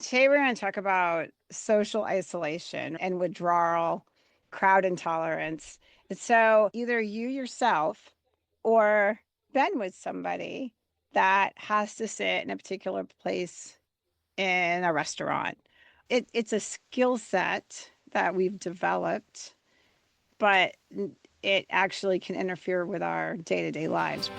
Today, we're going to talk about social isolation and withdrawal, crowd intolerance. And so, either you yourself or been with somebody that has to sit in a particular place in a restaurant. It's a skill set that we've developed, but it actually can interfere with our day to day lives.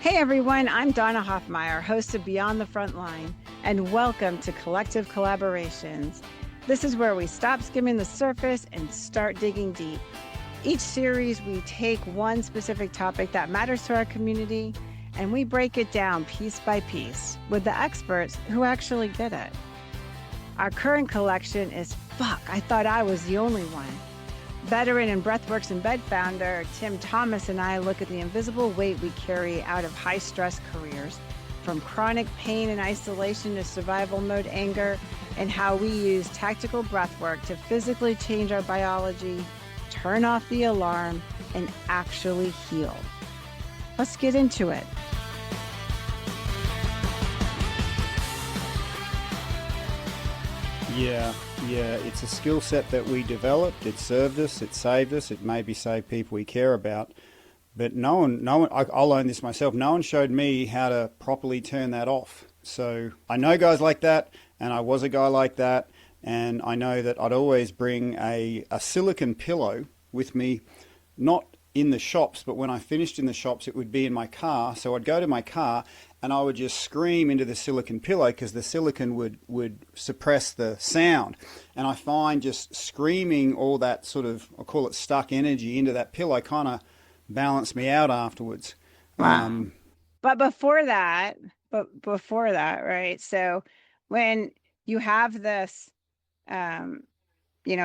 Hey everyone, I'm Donna Hoffmeyer, host of Beyond the Front Line, and welcome to Collective Collaborations. This is where we stop skimming the surface and start digging deep. Each series, we take one specific topic that matters to our community, and we break it down piece by piece with the experts who actually get it. Our current collection is Fuck, I Thought I Was the Only One. Veteran and Breathworks in Bed founder Tim Thomas and I look at the invisible weight we carry out of high-stress careers, from chronic pain and isolation to survival mode anger, and how we use tactical breathwork to physically change our biology, turn off the alarm, and actually heal. Let's get into it. Yeah, it's a skill set that we developed. It served us, it saved us, it maybe saved people we care about. But no one, I'll own this myself, no one showed me how to properly turn that off. So I know guys like that, and I was a guy like that, and I know that I'd always bring a silicone pillow with me, not in the shops, but when I finished in the shops, it would be in my car. So I'd go to my car and I would just scream into the silicone pillow because the silicone would suppress the sound. And I find just screaming all that sort of, I call it stuck energy into that pillow kind of balanced me out afterwards. Wow. But before that, right? So when you have this, um,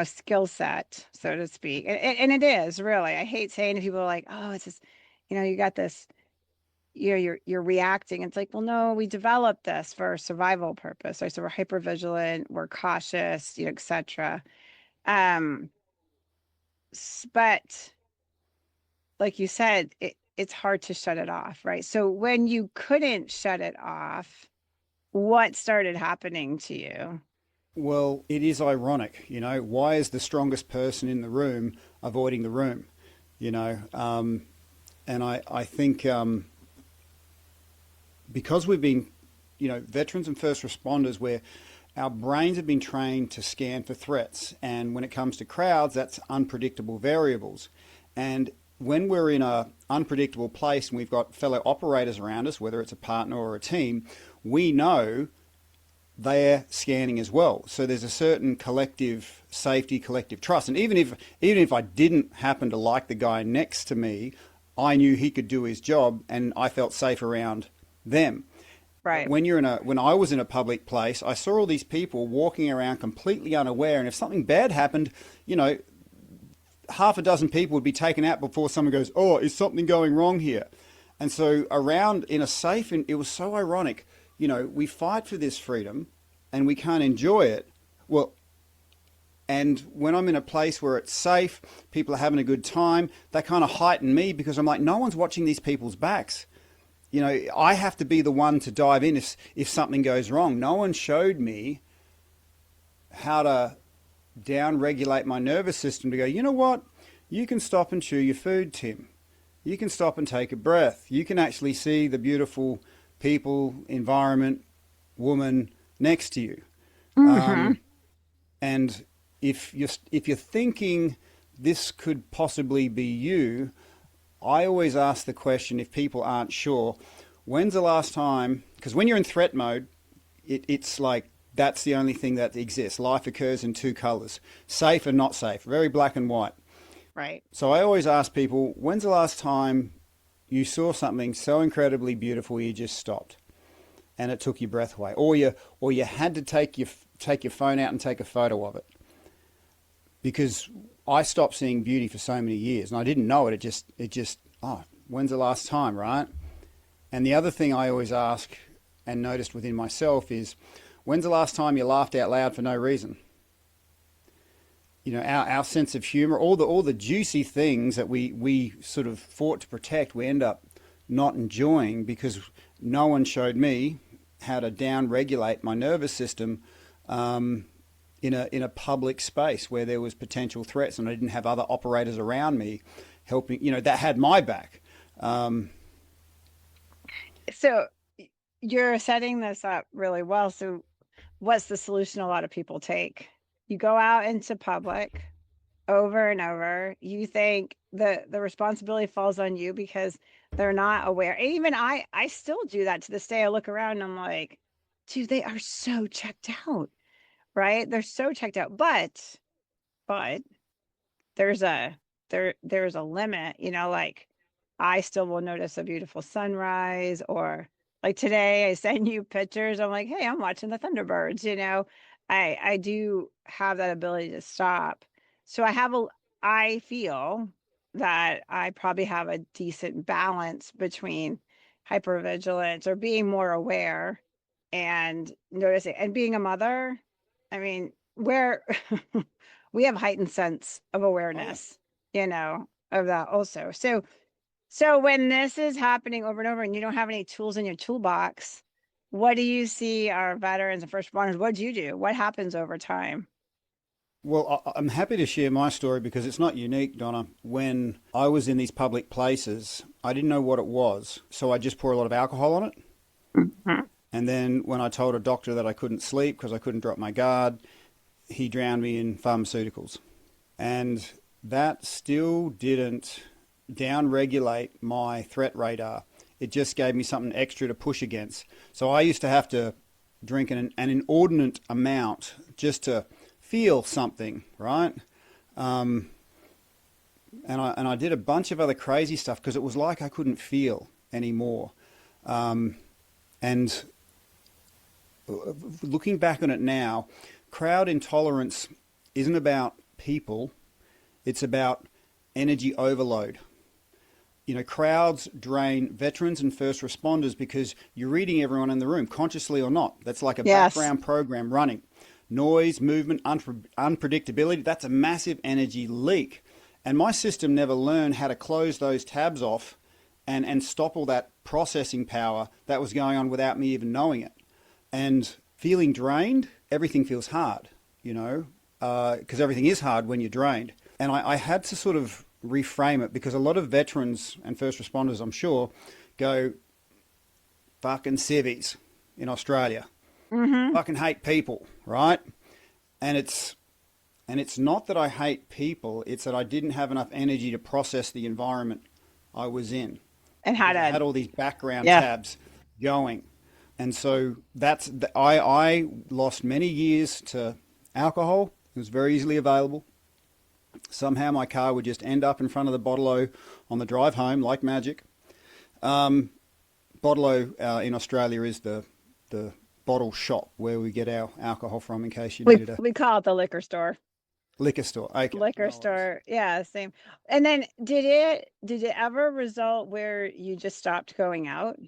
skill set, so to speak. And it is really, I hate saying to people like, oh, it's just, you got this, you're reacting. It's like, well, no, we developed this for survival purpose. Right? So we're hyper vigilant, we're cautious, etc. Um, but like you said, it's hard to shut it off, right? So when you couldn't shut it off, what started happening to you? Well, it is ironic, why is the strongest person in the room avoiding the room? You know, and I think because we've been, veterans and first responders, where our brains have been trained to scan for threats. And when it comes to crowds, that's unpredictable variables. And when we're in a unpredictable place and we've got fellow operators around us, whether it's a partner or a team, we know they're scanning as well. So there's a certain collective safety, collective trust. And even if I didn't happen to like the guy next to me, I knew he could do his job and I felt safe around them. Right. When I was in a public place, I saw all these people walking around completely unaware, and if something bad happened, half a dozen people would be taken out before someone goes, "Oh, is something going wrong here?" And so around in a safe, and it was so ironic, we fight for this freedom and we can't enjoy it. Well, and when I'm in a place where it's safe, people are having a good time, they kind of heighten me because I'm like, no one's watching these people's backs. I have to be the one to dive in if something goes wrong. No one showed me how to down-regulate my nervous system to go, you know what? You can stop and chew your food, Tim. You can stop and take a breath. You can actually see the beautiful people, environment, woman next to you. Mm-hmm. And if you're thinking this could possibly be you, I always ask the question, if people aren't sure, when's the last time, because when you're in threat mode, it's like that's the only thing that exists. Life occurs in two colors, safe and not safe, very black and white. Right. So I always ask people, when's the last time you saw something so incredibly beautiful you just stopped and it took your breath away, or you had to take your phone out and take a photo of it? Because I stopped seeing beauty for so many years and I didn't know it. It just, when's the last time, right? And the other thing I always ask and noticed within myself is, when's the last time you laughed out loud for no reason? Our sense of humor, all the juicy things that we sort of fought to protect, we end up not enjoying because no one showed me how to down regulate my nervous system in a public space where there was potential threats and I didn't have other operators around me helping, that had my back. So you're setting this up really well. So what's the solution a lot of people take? You go out into public over and over. You think the responsibility falls on you because they're not aware. And even I still do that to this day. I look around and I'm like, dude, they are so checked out, right? They're so checked out. But there's a there's a limit, like I still will notice a beautiful sunrise, or like today I send you pictures. I'm like, hey, I'm watching the Thunderbirds. I do have that ability to stop. So I feel that I probably have a decent balance between hypervigilance or being more aware and noticing, and being a mother. I mean, where we have heightened sense of Oh yeah. awareness, of that also. So when this is happening over and over and you don't have any tools in your toolbox, what do you see our veterans and first responders? What do you do? What happens over time? Well, I'm happy to share my story because it's not unique, Donna. When I was in these public places, I didn't know what it was, so I just pour a lot of alcohol on it. Mhm. And then when I told a doctor that I couldn't sleep because I couldn't drop my guard, he drowned me in pharmaceuticals. And that still didn't downregulate my threat radar. It just gave me something extra to push against. So I used to have to drink an inordinate amount just to feel something, right? And I did a bunch of other crazy stuff because it was like I couldn't feel anymore. And looking back on it now, crowd intolerance isn't about people, it's about energy overload. Crowds drain veterans and first responders because you're reading everyone in the room, consciously or not. That's like a Yes. background program running. Noise, movement, unpredictability, that's a massive energy leak. And my system never learned how to close those tabs off and stop all that processing power that was going on without me even knowing it. And feeling drained, everything feels hard, because everything is hard when you're drained. And I had to sort of reframe it because a lot of veterans and first responders, I'm sure, go fucking civvies in Australia. Mm-hmm. Fucking hate people, right? And it's not that I hate people, it's that I didn't have enough energy to process the environment I was in And how because I to, had all these background yeah. tabs going. And so I lost many years to alcohol. It was very easily available. Somehow my car would just end up in front of the bottle on the drive home like magic. Bottle in Australia is the bottle shop where we get our alcohol from in case you We needed a we call it the liquor store. liquor store. Okay, Liquor no worries. store. Yeah, same. And then did it ever result where you just stopped going out?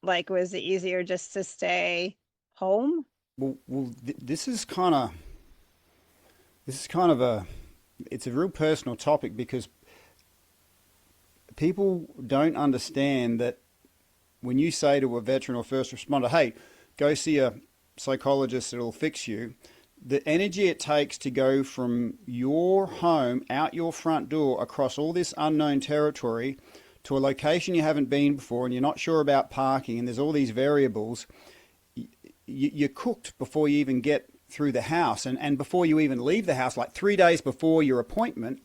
Like, was it easier just to stay home? This is kind of it's a real personal topic because people don't understand that when you say to a veteran or first responder, hey, go see a psychologist that'll fix you, the energy it takes to go from your home out your front door across all this unknown territory to a location you haven't been before and you're not sure about parking and there's all these variables, you're cooked before you even get through the house. And before you even leave the house, like 3 days before your appointment,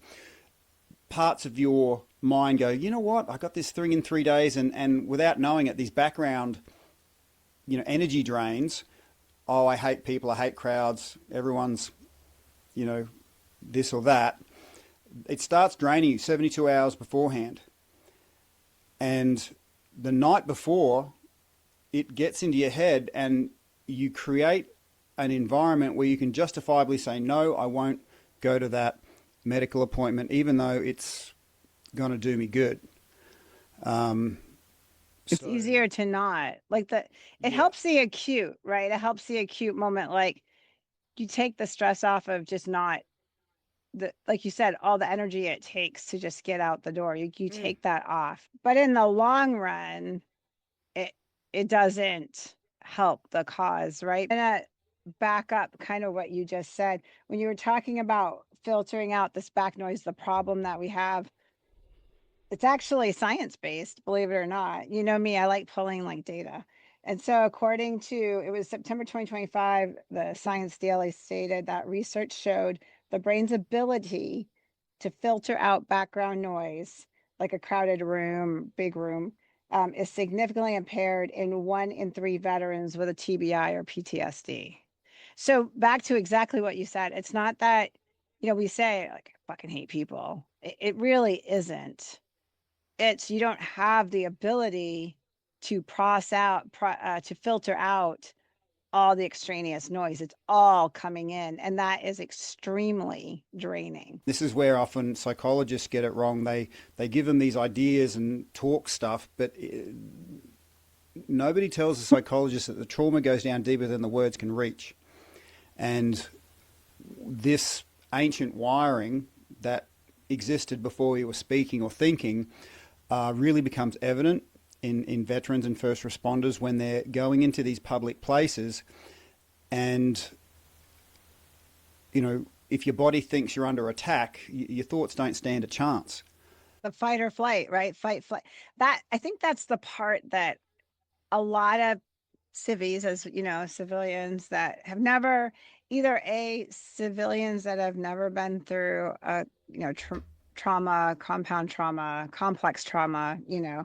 parts of your mind go, you know what, I got this thing in 3 days, and without knowing it, these background, energy drains. Oh, I hate people, I hate crowds, everyone's, this or that. It starts draining you 72 hours beforehand. And the night before, it gets into your head and you create an environment where you can justifiably say, no, I won't go to that medical appointment, even though it's going to do me good. It's So, easier to not like it yeah. helps the acute, right? It helps the acute moment. Like you take the stress off of just not like you said, all the energy it takes to just get out the door. You Mm. take that off. But in the long run, it it doesn't help the cause, right? And back up kind of what you just said when you were talking about filtering out this back noise, the problem that we have, it's actually science based, believe it or not. You know me, I like pulling like data. And so according to, it was September 2025, the Science Daily stated that research showed the brain's ability to filter out background noise, like a crowded room, big room, is significantly impaired in 1 in 3 veterans with a TBI or PTSD. So back to exactly what you said. It's not that, we say like, I fucking hate people. It really isn't. It's you don't have the ability to to filter out all the extraneous noise. It's all coming in, and that is extremely draining. This is where often psychologists get it wrong. They give them these ideas and talk stuff, but nobody tells the psychologist that the trauma goes down deeper than the words can reach. And this ancient wiring that existed before we were speaking or thinking really becomes evident in veterans and first responders when they're going into these public places. And, if your body thinks you're under attack, your thoughts don't stand a chance. The fight or flight, right? Fight, flight. That, I think that's the part that a lot of civvies, as civilians that have never, civilians that have never been through a, trauma, compound trauma, complex trauma, and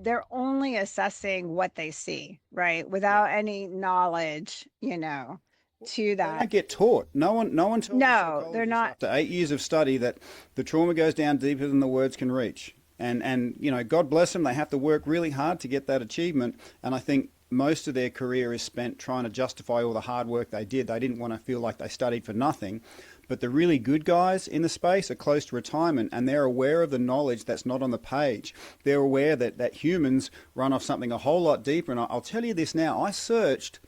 they're only assessing what they see, right? Without any knowledge, to They don't that. get taught. No one tells a No, they're psychologist not. after 8 years of study that the trauma goes down deeper than the words can reach. And God bless them, they have to work really hard to get that achievement. And I think most of their career is spent trying to justify all the hard work they did. They didn't want to feel like they studied for nothing. But the really good guys in the space are close to retirement, and they're aware of the knowledge that's not on the page. They're aware that humans run off something a whole lot deeper. And I'll tell you this now, I searched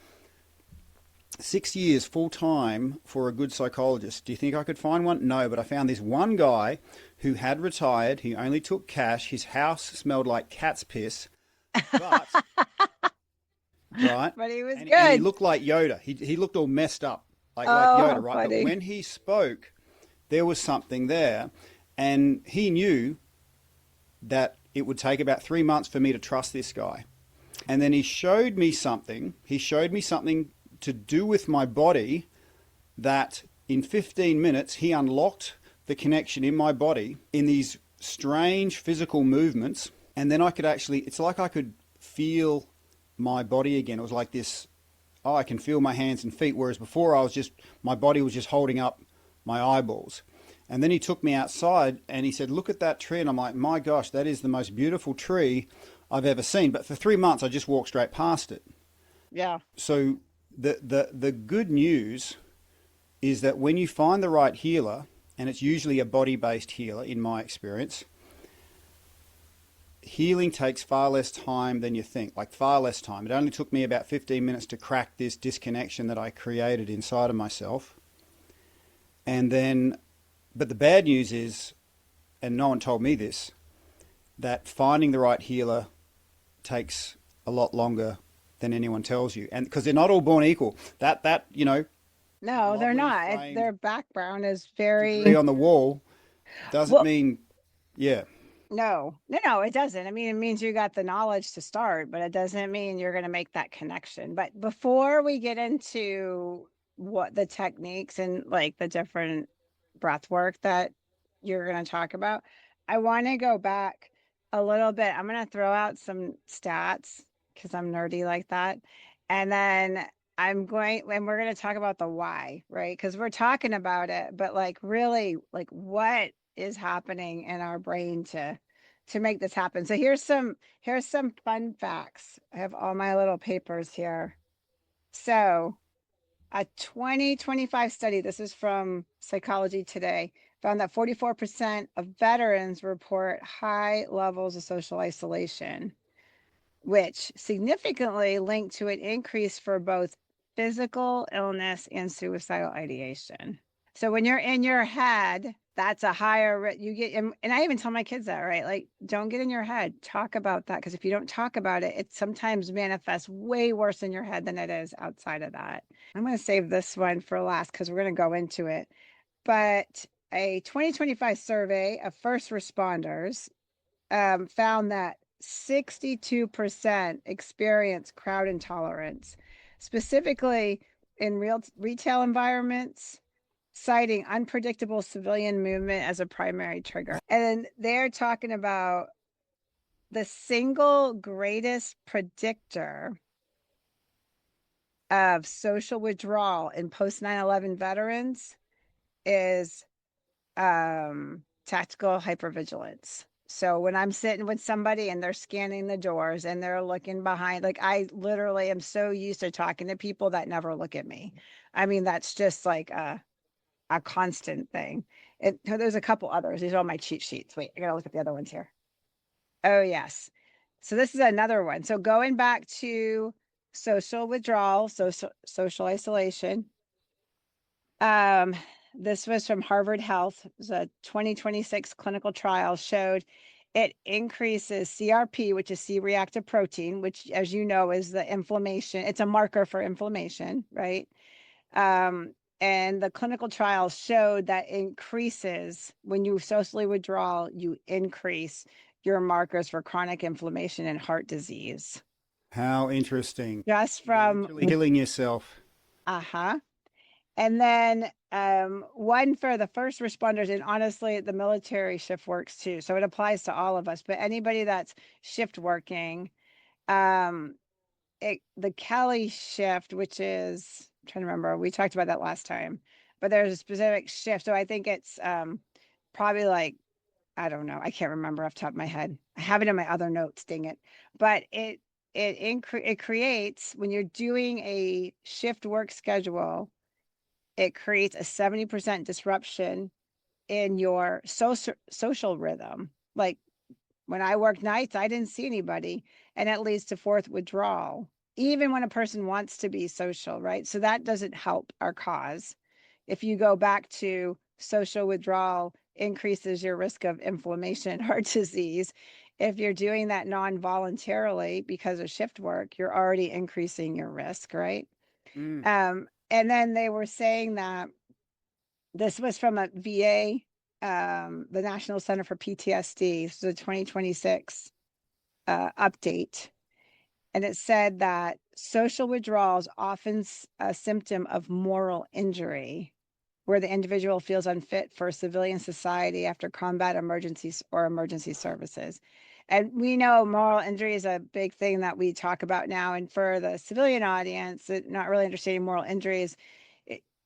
6 years full time for a good psychologist. Do you think I could find one? No, but I found this one guy who had retired. He only took cash. His house smelled like cat's piss, but right, But he was and he good. looked like Yoda. He looked all messed up, like Oh, Yoda, right? funny. But when he spoke, there was something there, and he knew that it would take about 3 months for me to trust this guy. And then he showed me something. He showed me something to do with my body that in 15 minutes he unlocked the connection in my body in these strange physical movements, and then I could actually, it's like I could feel my body again. It was like this, I can feel my hands and feet, whereas before my body was just holding up my eyeballs. And then he took me outside and he said, look at that tree. And I'm like, my gosh, that is the most beautiful tree I've ever seen. But for 3 months I just walked straight past it. Yeah. So the good news is that when you find the right healer, and it's usually a body-based healer in my experience, healing takes far less time than you think, like far less time. It only took me about 15 minutes to crack this disconnection that I created inside of myself. And then, but the bad news is, and no one told me this, that finding the right healer takes a lot longer than anyone tells you. And because they're not all born equal. No, they're lovely not. framed Their background is degree very, on the wall doesn't well, mean, yeah. no, it doesn't. I mean, it means you got the knowledge to start, but it doesn't mean you're going to make that connection. But before we get into what the techniques and like the different breath work that you're going to talk about, I want to go back a little bit. I'm going to throw out some stats because I'm nerdy like that. And then we're going to talk about the why, right? Because we're talking about it, but like really, like what is happening in our brain to make this happen. So here's some fun facts. I have all my little papers here. So a 2025 study, this is from Psychology Today, found that 44% of veterans report high levels of social isolation, which significantly linked to an increase for both physical illness and suicidal ideation. So when you're in your head, that's a higher you get, and I even tell my kids that, right? Like, don't get in your head. Talk about that, because if you don't talk about it, it sometimes manifests way worse in your head than it is outside of that. I'm going to save this one for last because we're going to go into it. But a 2025 survey of first responders found that 62% experience crowd intolerance, specifically in retail environments, citing unpredictable civilian movement as a primary trigger. And they're talking about the single greatest predictor of social withdrawal in post 9/11 veterans is tactical hypervigilance. So when I'm sitting with somebody and they're scanning the doors and they're looking behind, like, I literally am so used to talking to people that never look at me. I mean, that's just like a constant thing. There's a couple others. These are all my cheat sheets. Wait, I gotta look at the other ones here. Oh, yes. So this is another one. So going back to social withdrawal, so social isolation. This was from Harvard Health. The 2026 clinical trial showed it increases CRP, which is C-reactive protein, which, as you know, is the inflammation. It's a marker for inflammation, right? And the clinical trial showed that increases when you socially withdraw, you increase your markers for chronic inflammation and heart disease. How interesting. Just You're from literally killing yourself. uh-huh. And then one for the first responders, and honestly, the military shift works too. So it applies to all of us, but anybody that's shift working, the Kelly shift, which is, I'm trying to remember, we talked about that last time, but there's a specific shift. So I think it's probably like, I don't know, I can't remember off the top of my head. I have it in my other notes, dang it. But it creates, when you're doing a shift work schedule, it creates a 70% disruption in your social rhythm. Like when I work nights, I didn't see anybody, and it leads to fourth withdrawal, even when a person wants to be social, right? So that doesn't help our cause. If you go back to social withdrawal, increases your risk of inflammation, heart disease. If you're doing that non-voluntarily because of shift work, you're already increasing your risk, right? And then they were saying that this was from a VA, the National Center for PTSD, so the 2026 update. And it said that social withdrawal is often a symptom of moral injury, where the individual feels unfit for civilian society after combat emergencies or emergency services. And we know moral injury is a big thing that we talk about now. And for the civilian audience, not really understanding moral injuries,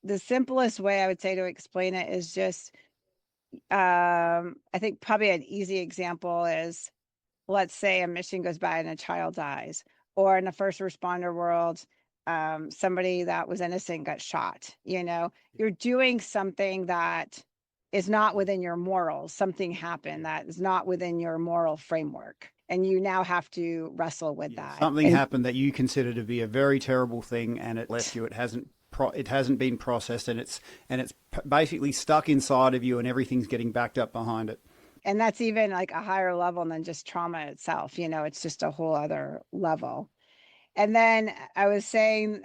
the simplest way I would say to explain it is just, I think probably an easy example is, let's say a mission goes by and a child dies, or in a first responder world, somebody that was innocent got shot. You're doing something that is not within your morals. Something happened that is not within your moral framework, and you now have to wrestle with that. Something happened that you consider to be a very terrible thing, and it left you. It hasn't been processed, and it's basically stuck inside of you, and everything's getting backed up behind it. And that's even like a higher level than just trauma itself. It's just a whole other level. And then I was saying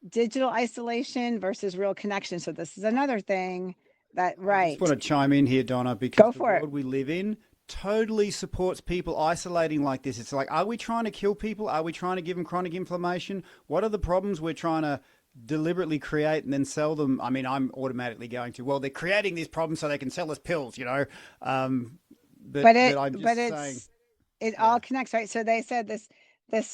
digital isolation versus real connection. So this is another thing that, right. I just want to chime in here, Donna, because the world we live in totally supports people isolating like this. It's like, are we trying to kill people? Are we trying to give them chronic inflammation? What are the problems we're trying to deliberately create and then sell them? I mean, I'm automatically going to, well, they're creating these problems so they can sell us pills, But it all connects, right? So they said this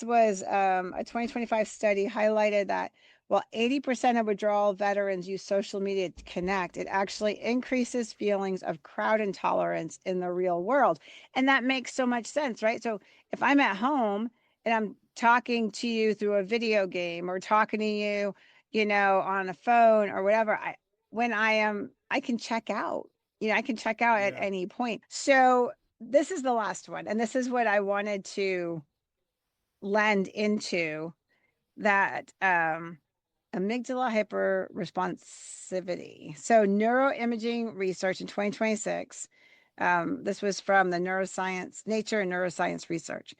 was a 2025 study highlighted that while 80% of withdrawal veterans use social media to connect, it actually increases feelings of crowd intolerance in the real world. And that makes so much sense, right? So if I'm at home and I'm talking to you through a video game or talking to you, on a phone or whatever, I can check out. I can check out at any point. So this is the last one, and this is what I wanted to lend into. that amygdala hyperresponsivity. So neuroimaging research in 2026, this was from the Nature and Neuroscience Research,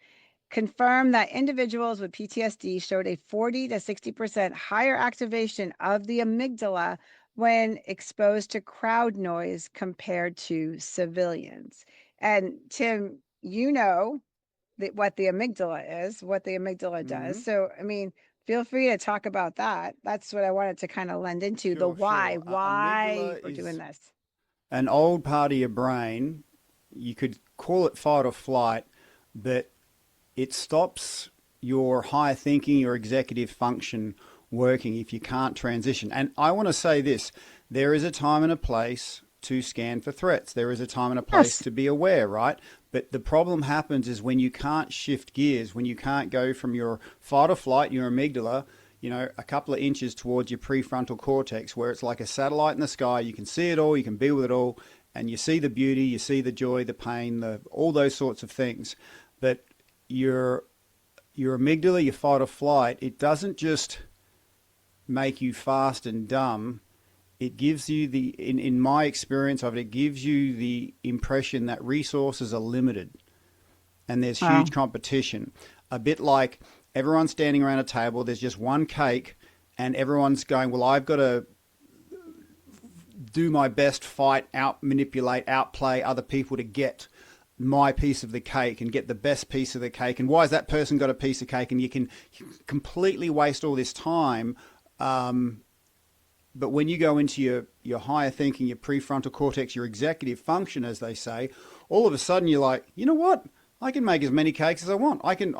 confirmed that individuals with PTSD showed a 40 to 60% higher activation of the amygdala when exposed to crowd noise compared to civilians. And Tim, you know what the amygdala is, what the amygdala Hmm. does. So, I mean, feel free to talk about that. That's what I wanted to kind of lend into the Sure, sure. why Amygdala we're doing is this. an old part of your brain. You could call it fight or flight, but it stops your higher thinking, your executive function working if you can't transition. And I want to say this, there is a time and a place to scan for threats. There is a time and a place Yes. to be aware, right? But the problem happens is when you can't shift gears, when you can't go from your fight or flight, your amygdala, a couple of inches towards your prefrontal cortex, where it's like a satellite in the sky. You can see it all, you can be with it all, and you see the beauty, you see the joy, the pain, all those sorts of things. But your your amygdala, your fight or flight, it doesn't just make you fast and dumb. It gives you in my experience of it, it gives you the impression that resources are limited and there's huge Wow. competition. A bit like everyone's standing around a table, there's just one cake, and everyone's going, well, I've got to do my best, fight, out manipulate, outplay other people to get my piece of the cake and get the best piece of the cake. And why has that person got a piece of cake? And you can completely waste all this time. But when you go into your higher thinking, your prefrontal cortex, your executive function, as they say, all of a sudden you're like, you know what? I can make as many cakes as I want. I can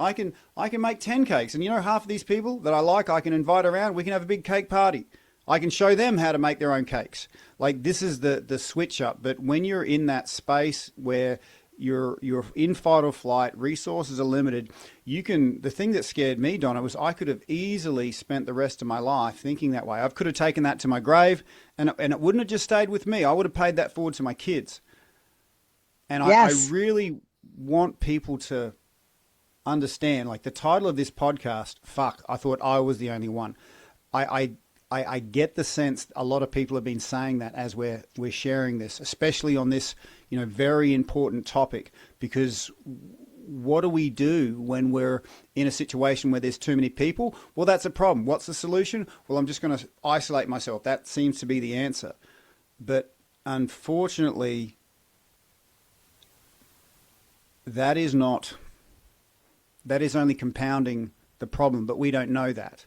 make 10 cakes. And half of these people that I like, I can invite around. We can have a big cake party. I can show them how to make their own cakes. Like, this is the switch up. But when you're in that space where you're in fight or flight, resources are limited, the thing that scared me, Donna, was I could have easily spent the rest of my life thinking that way. I could have taken that to my grave, and it wouldn't have just stayed with me. I would have paid that forward to my kids. And I Yes. really want people to understand, like the title of this podcast, fuck, I thought I was the only one. I get the sense a lot of people have been saying that as we're sharing this, especially on this, very important topic, because what do we do when we're in a situation where there's too many people? Well, that's a problem. What's the solution? Well, I'm just going to isolate myself. That seems to be the answer. But unfortunately, that is not, that is only compounding the problem, but we don't know that.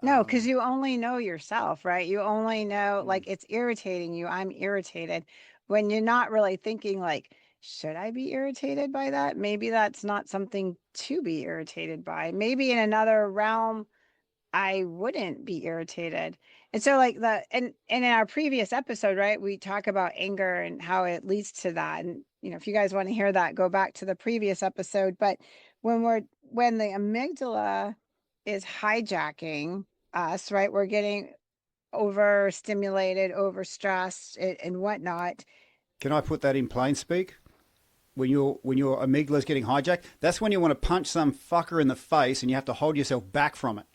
No, because you only know yourself, right? You only know, like, it's irritating you. I'm irritated when you're not really thinking, like, should I be irritated by that? Maybe that's not something to be irritated by. Maybe in another realm, I wouldn't be irritated. And so, like, and in our previous episode, right, we talk about anger and how it leads to that. And if you guys want to hear that, go back to the previous episode. But when the amygdala is hijacking us, right, we're getting overstimulated, overstressed, and whatnot. Can I put that in plain speak? When your amygdala's getting hijacked, that's when you want to punch some fucker in the face and you have to hold yourself back from it.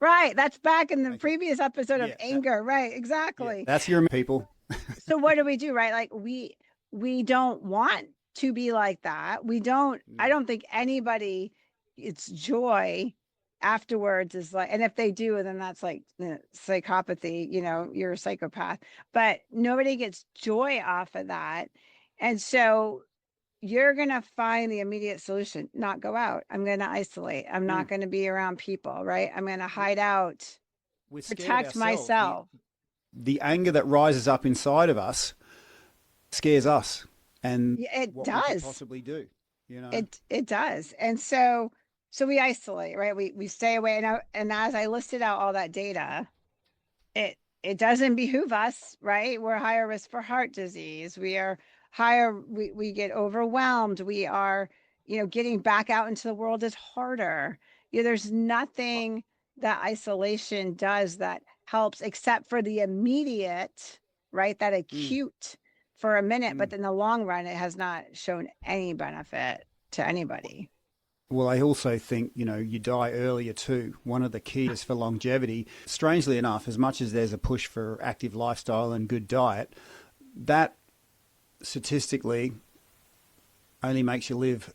Right, that's back in the Okay. previous episode of Yeah. anger. Right, Yeah. exactly. That's your people. So what do, right? Like, we don't want to be like that. We don't, I No. don't think anybody, it's joy afterwards is like, and if they do, then that's like psychopathy, you're a psychopath. But nobody gets joy off of that. And so you're going to find the immediate solution: not go out. I'm going to isolate. I'm not Mm. going to be around people, right? I'm going to We- hide out, We're scared of protect ourselves. The myself. the anger that rises up inside of us scares us and Yeah, it what we could does. possibly do. You know. It does. And so we isolate, right? We stay away. And as I listed out all that data, it doesn't behoove us, right? We're higher risk for heart disease. We are higher, we get overwhelmed. We are, getting back out into the world is harder. There's nothing that isolation does that helps except for the immediate, right? That Mm, acute for a minute, mm. but in the long run, it has not shown any benefit to anybody. Well, I also think, you die earlier too. One of the keys for longevity, strangely enough, as much as there's a push for active lifestyle and good diet, that statistically only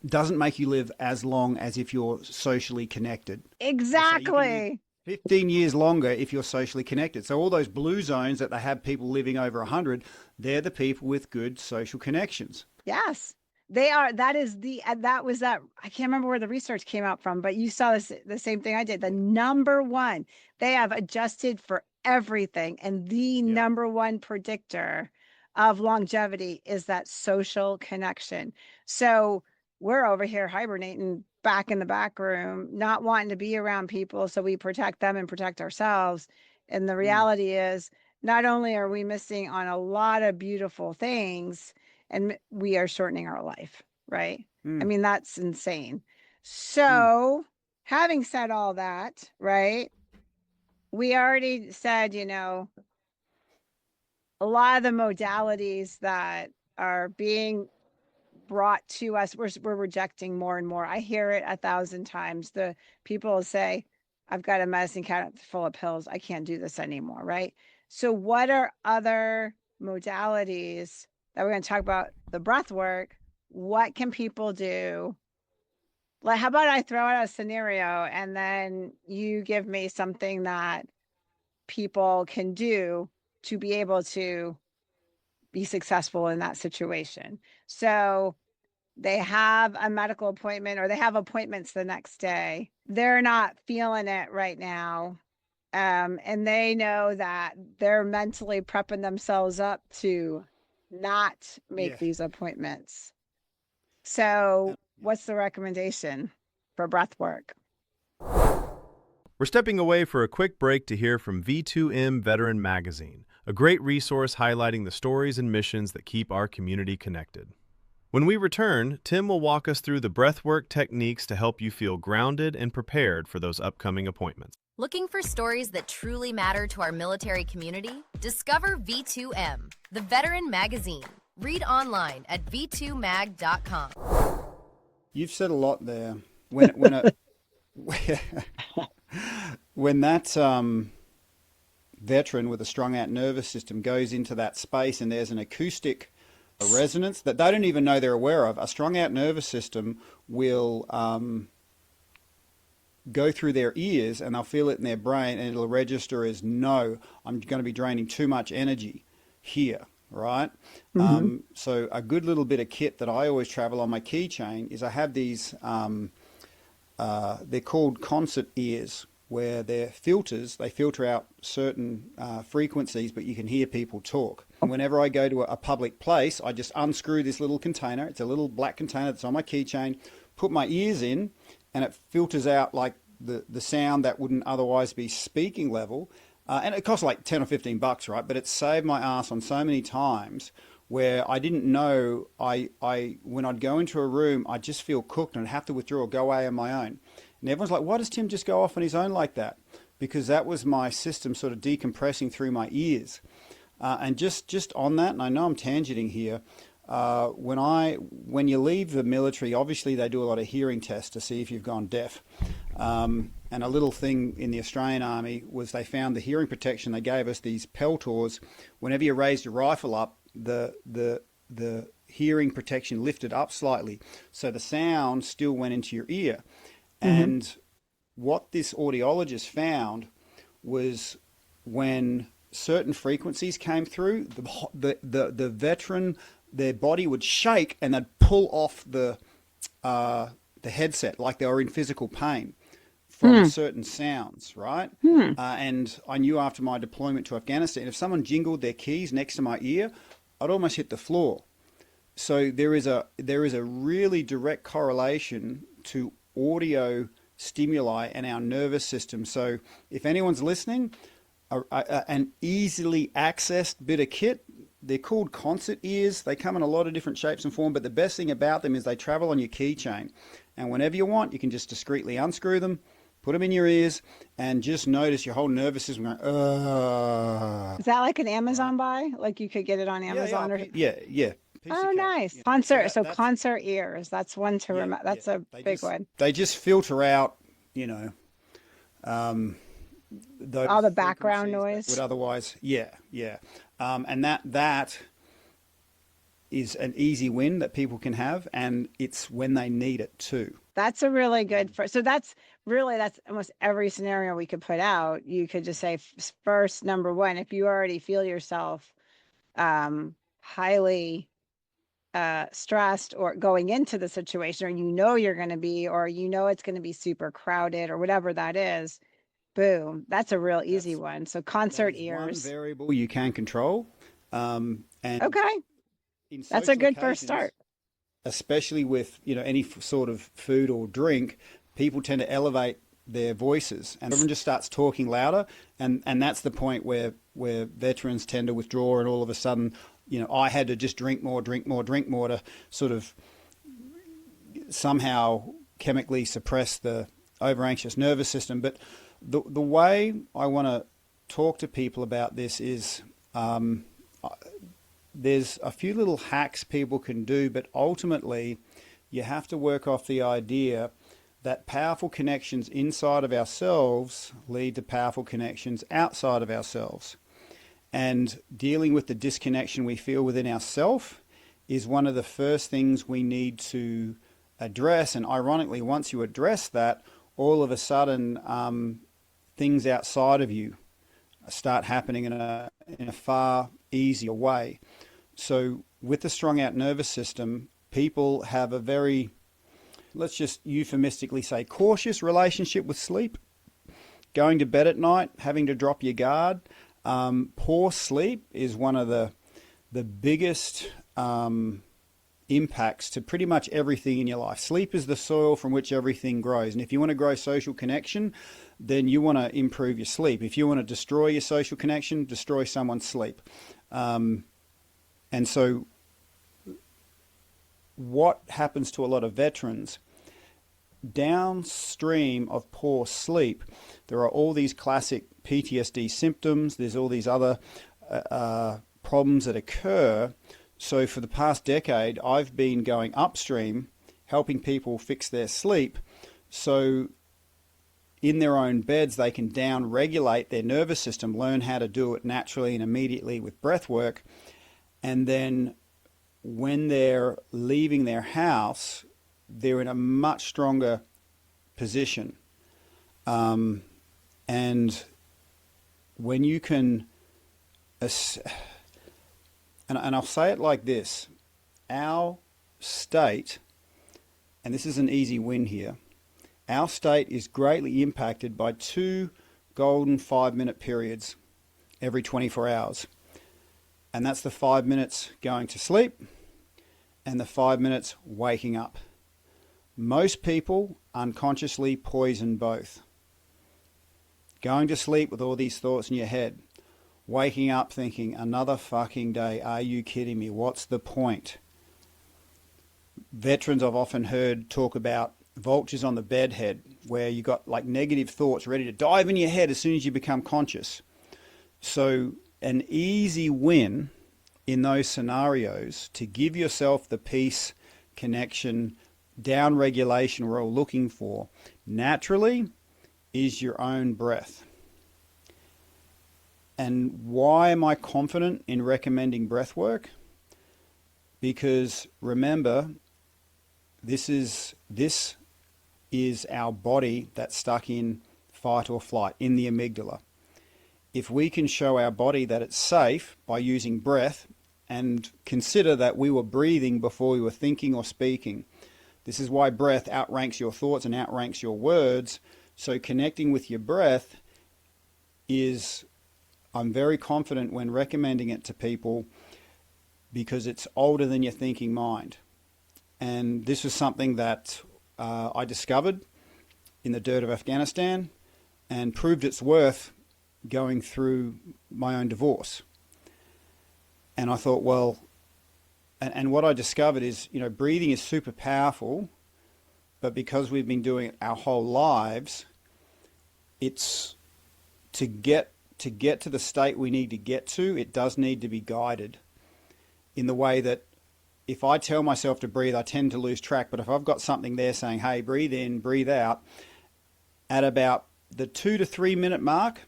doesn't make you live as long as if you're socially connected. So you can live Exactly. 15 years longer if you're socially connected. So all those blue zones that they have people living over 100, they're the people with good social connections. Yes. They are. That is that was that. I can't remember where the research came out from, but you saw the same thing I did. The number one, they have adjusted for everything. And the Yeah. number one predictor of longevity is that social connection. So we're over here hibernating back in the back room, not wanting to be around people. So we protect them and protect ourselves. And the Mm, reality is, not only are we missing on a lot of beautiful things, and we are shortening our life, right? I mm, mean, that's insane. mm. So, having said all that, right? We already said, a lot of the modalities that are being brought to us, we're rejecting more and more. I hear it 1,000 times. The people say, I've got a medicine cabinet full of pills. I can't do this anymore, right? So, what are other modalities that we're going to talk about? The breath work. What can people do? Like, how about I throw out a scenario and then you give me something that people can do to be able to be successful in that situation? So, they have a medical appointment or they have appointments the next day. They're not feeling it right now. And they know that they're mentally prepping themselves up to not make Yeah. these appointments. So, Yeah. what's the recommendation for breath work? We're stepping away for a quick break to hear from V2M Veteran Magazine, a great resource highlighting the stories and missions that keep our community connected. When we return, Tim will walk us through the breathwork techniques to help you feel grounded and prepared for those upcoming appointments. Looking for stories that truly matter to our military community? Discover V2M, the Veteran Magazine. Read online at v2mag.com. You've said a lot there. When a when that veteran with a strung out nervous system goes into that space and there's an acoustic resonance that they don't even know they're aware of, a strung out nervous system will go through their ears and they'll feel it in their brain and it'll register as, no, I'm going to be draining too much energy here, right? Mm-hmm. So a good little bit of kit that I always travel on my keychain is I have these, they're called concert ears, where they're filters. They filter out certain frequencies, but you can hear people talk. And whenever I go to a public place, I just unscrew this little container. It's a little black container that's on my keychain, put my ears in, and it filters out like the sound that wouldn't otherwise be speaking level. And it costs like 10 or 15 bucks, right? But it saved my ass on so many times where I didn't know, when I'd go into a room, I'd just feel cooked and I'd have to withdraw or go away on my own. And everyone's like, why does Tim just go off on his own like that? Because that was my system sort of decompressing through my ears. And just on that, and I know I'm tangenting here, when you leave the military, obviously they do a lot of hearing tests to see if you've gone deaf. And a little thing in the Australian Army was they found the hearing protection. They gave us these peltors. Whenever you raised your rifle up, the hearing protection lifted up slightly, so the sound still went into your ear. Mm-hmm. And what this audiologist found was when certain frequencies came through, the veteran, their body would shake and they'd pull off the headset like they were in physical pain from certain sounds, right? And I knew after my deployment to Afghanistan, if someone jingled their keys next to my ear, I'd almost hit the floor. So there is a really direct correlation to audio stimuli and our nervous system. So if anyone's listening, an easily accessed bit of kit, they're called concert ears. They come in a lot of different shapes and form, but the best thing about them is they travel on your keychain. And whenever you want, you can just discreetly unscrew them, put them in your ears, and just notice your whole nervous system going, Is that like an Amazon buy? Like you could get it on Amazon or? yeah. piece Oh, of cake. nice. You know, Concert. So that's concert ears. That's one to yeah, remember. yeah. That's a They big just one. they just filter out, you know, um, those All the background frequencies that would noise. otherwise, yeah, and that is an easy win that people can have, and it's when they need it too. That's a really good first. So that's almost every scenario we could put out. You could just say first, number one, if you already feel yourself highly stressed or going into the situation, or you're going to be, or it's going to be super crowded or whatever that is, boom, that's a real easy That's one. So that concert is one ears. variable you can control, and Okay, in that's a social good first occasions, start. especially with any sort of food or drink, people tend to elevate their voices, and everyone just starts talking louder, and that's the point where veterans tend to withdraw, and all of a sudden, I had to just drink more to sort of somehow chemically suppress the over anxious nervous system. But the way I want to talk to people about this is there's a few little hacks people can do, but ultimately you have to work off the idea that powerful connections inside of ourselves lead to powerful connections outside of ourselves. And dealing with the disconnection we feel within ourselves is one of the first things we need to address. And ironically, once you address that, all of a sudden things outside of you start happening in a far easier way. So with the strung out nervous system, people have a very, let's just euphemistically say, cautious relationship with sleep. Going to bed at night, having to drop your guard. Poor sleep is one of the biggest impacts to pretty much everything in your life. Sleep is the soil from which everything grows. And if you want to grow social connection, then you want to improve your sleep. If you want to destroy your social connection, destroy someone's sleep. And so what happens to a lot of veterans, downstream of poor sleep, there are all these classic PTSD symptoms. There's all these other problems that occur. So for the past decade, I've been going upstream, helping people fix their sleep. So in their own beds, they can down-regulate their nervous system, learn how to do it naturally and immediately with breath work. And then when they're leaving their house, they're in a much stronger position. And when you can, and I'll say it like this, our state, and this is an easy win here, our state is greatly impacted by 2 golden 5-minute periods every 24 hours. And that's the 5 minutes going to sleep and the 5 minutes waking up. Most people unconsciously poison both. Going to sleep with all these thoughts in your head. Waking up thinking, another fucking day, are you kidding me? What's the point? Veterans I've often heard talk about vultures on the bedhead, where you got like negative thoughts ready to dive in your head as soon as you become conscious. So an easy win in those scenarios to give yourself the peace, connection, down regulation we're all looking for naturally is your own breath. And why am I confident in recommending breath work? Because remember, this is our body that's stuck in fight or flight, in the amygdala. If we can show our body that it's safe by using breath, and consider that we were breathing before we were thinking or speaking. This is why breath outranks your thoughts and outranks your words. So connecting with your breath is, I'm very confident when recommending it to people, because it's older than your thinking mind. And this was something that I discovered in the dirt of Afghanistan and proved its worth going through my own divorce. And I thought, well, and what I discovered is, breathing is super powerful, but because we've been doing it our whole lives, it's to get to the state we need to get to, it does need to be guided in the way that if I tell myself to breathe, I tend to lose track. But if I've got something there saying, hey, breathe in, breathe out, at about the 2 to 3 minute mark,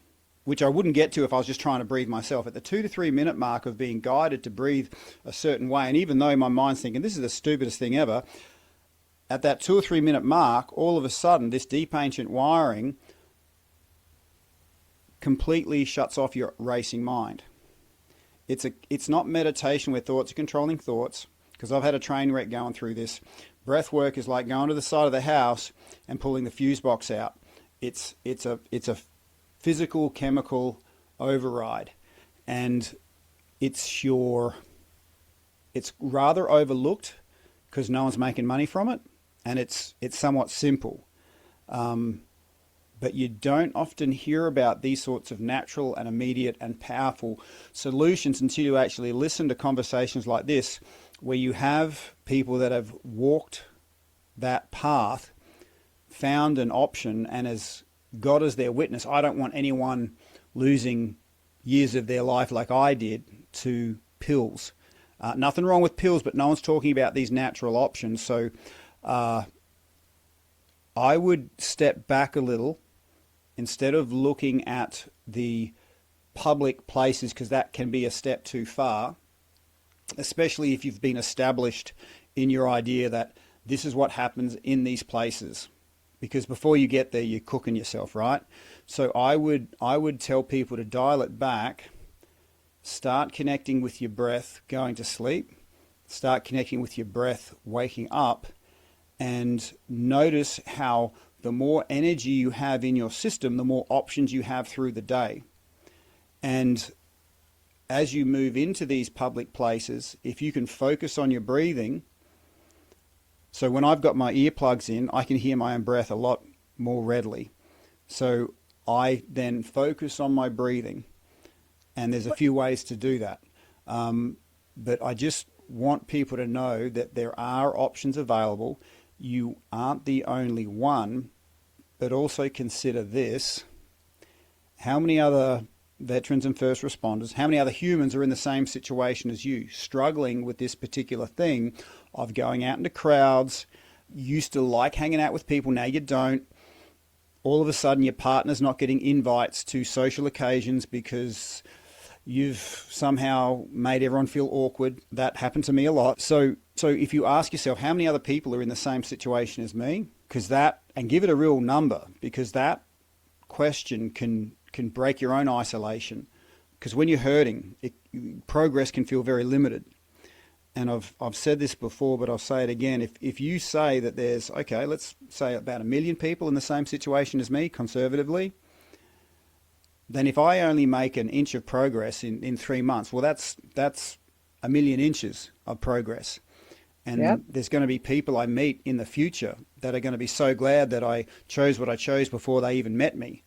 which I wouldn't get to if I was just trying to breathe myself, at the 2 to 3 minute mark of being guided to breathe a certain way, and even though my mind's thinking, this is the stupidest thing ever, at that 2 or 3 minute mark, all of a sudden, this deep ancient wiring completely shuts off your racing mind. It's not meditation where thoughts are controlling thoughts, because I've had a train wreck going through this. Breath work is like going to the side of the house and pulling the fuse box out. It's a physical chemical override, and it's rather overlooked because no one's making money from it, and it's somewhat simple. But you don't often hear about these sorts of natural and immediate and powerful solutions until you actually listen to conversations like this, where you have people that have walked that path, found an option, and as God as their witness. I don't want anyone losing years of their life like I did to pills. Nothing wrong with pills, but no one's talking about these natural options. So I would step back a little instead of looking at the public places, because that can be a step too far, especially if you've been established in your idea that this is what happens in these places. Because before you get there, you're cooking yourself, right? So I would tell people to dial it back, start connecting with your breath going to sleep, start connecting with your breath waking up, and notice how the more energy you have in your system, the more options you have through the day. And as you move into these public places, if you can focus on your breathing, so when I've got my earplugs in, I can hear my own breath a lot more readily. So I then focus on my breathing, and there's a few ways to do that. But I just want people to know that there are options available. You aren't the only one, but also consider this. How many other veterans and first responders, how many other humans are in the same situation as you, struggling with this particular thing of going out into crowds? You used to like hanging out with people, now you don't. All of a sudden your partner's not getting invites to social occasions because you've somehow made everyone feel awkward. That happened to me a lot. So if you ask yourself, how many other people are in the same situation as me? And give it a real number, because that question can break your own isolation. Because when you're hurting, progress can feel very limited. And I've said this before, but I'll say it again. If you say that there's, okay, let's say about 1 million people in the same situation as me, conservatively, then if I only make an inch of progress in 3 months, well, that's 1 million inches of progress. And Yep. There's going to be people I meet in the future that are going to be so glad that I chose what I chose before they even met me.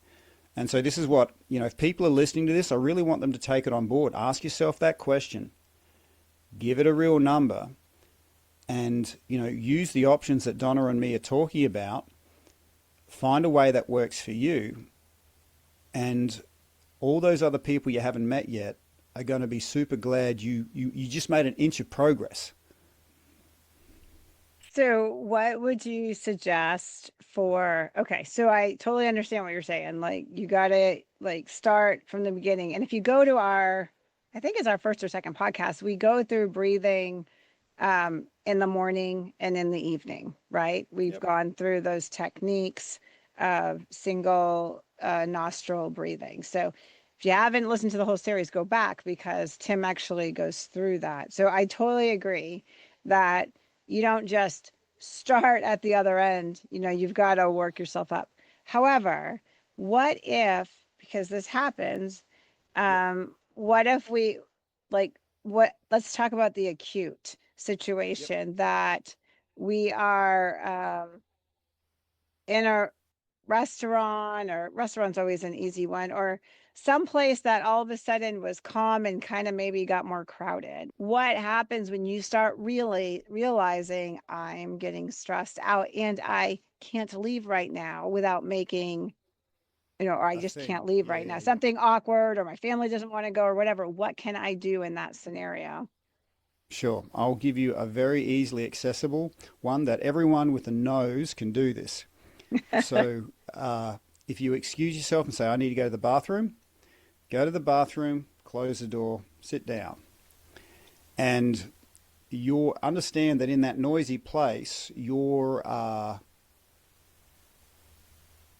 And so this is what, if people are listening to this, I really want them to take it on board. Ask yourself that question. Give it a real number, and, use the options that Donna and me are talking about. Find a way that works for you, and all those other people you haven't met yet are going to be super glad you just made an inch of progress. So what would you suggest okay, so I totally understand what you're saying. Like, you got to start from the beginning. And if you go to I think it's our first or second podcast, we go through breathing in the morning and in the evening, right? We've gone through those techniques of single nostril breathing. So if you haven't listened to the whole series, go back, because Tim actually goes through that. So I totally agree that you don't just start at the other end. You've got to work yourself up. However, what if, because this happens, what if we let's talk about the acute situation that we are in a restaurant, or restaurant's always an easy one, or someplace that all of a sudden was calm and kind of maybe got more crowded. What happens when you start really realizing, I'm getting stressed out and I can't leave right now without making, or I just can't leave right now. Something awkward, or my family doesn't want to go, or whatever. What can I do in that scenario? Sure. I'll give you a very easily accessible one that everyone with a nose can do this. So if you excuse yourself and say, I need to go to the bathroom, go to the bathroom, close the door, sit down. And you'll understand that in that noisy place, your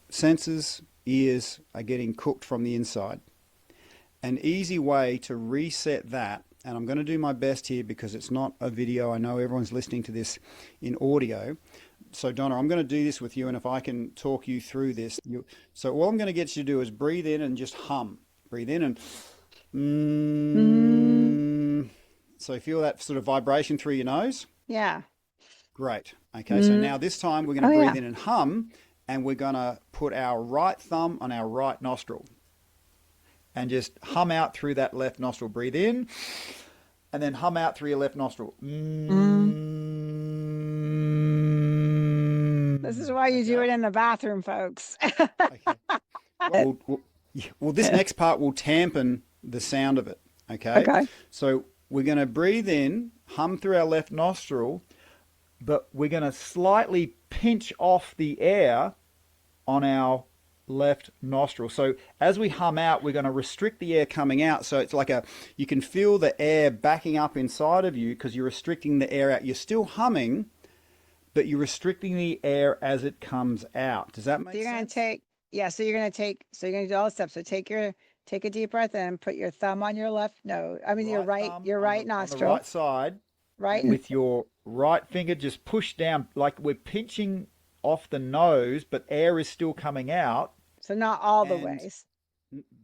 senses, ears are getting cooked from the inside. An easy way to reset that, and I'm going to do my best here because it's not a video. I know everyone's listening to this in audio. So Donna, I'm going to do this with you, and if I can talk you through this. So all I'm going to get you to do is breathe in and just hum. Breathe in and So feel that sort of vibration through your nose? Yeah. Great. Okay, so now this time we're going to breathe in and hum, and we're going to put our right thumb on our right nostril and just hum out through that left nostril. Breathe in and then hum out through your left nostril. This is why you do it in the bathroom, folks. Okay. Well, this next part will dampen the sound of it. Okay. Okay. So we're going to breathe in, hum through our left nostril, but we're going to slightly pinch off the air on our left nostril. So as we hum out, we're going to restrict the air coming out. So it's like you can feel the air backing up inside of you because you're restricting the air out. You're still humming, but you're restricting the air as it comes out. Does that make sense? So you're going to do all the steps. So take a deep breath in, put your thumb on your left nose. I mean, your right nostril. On the right side. Right. With your right finger, just push down like we're pinching off the nose, but air is still coming out. So not all the ways.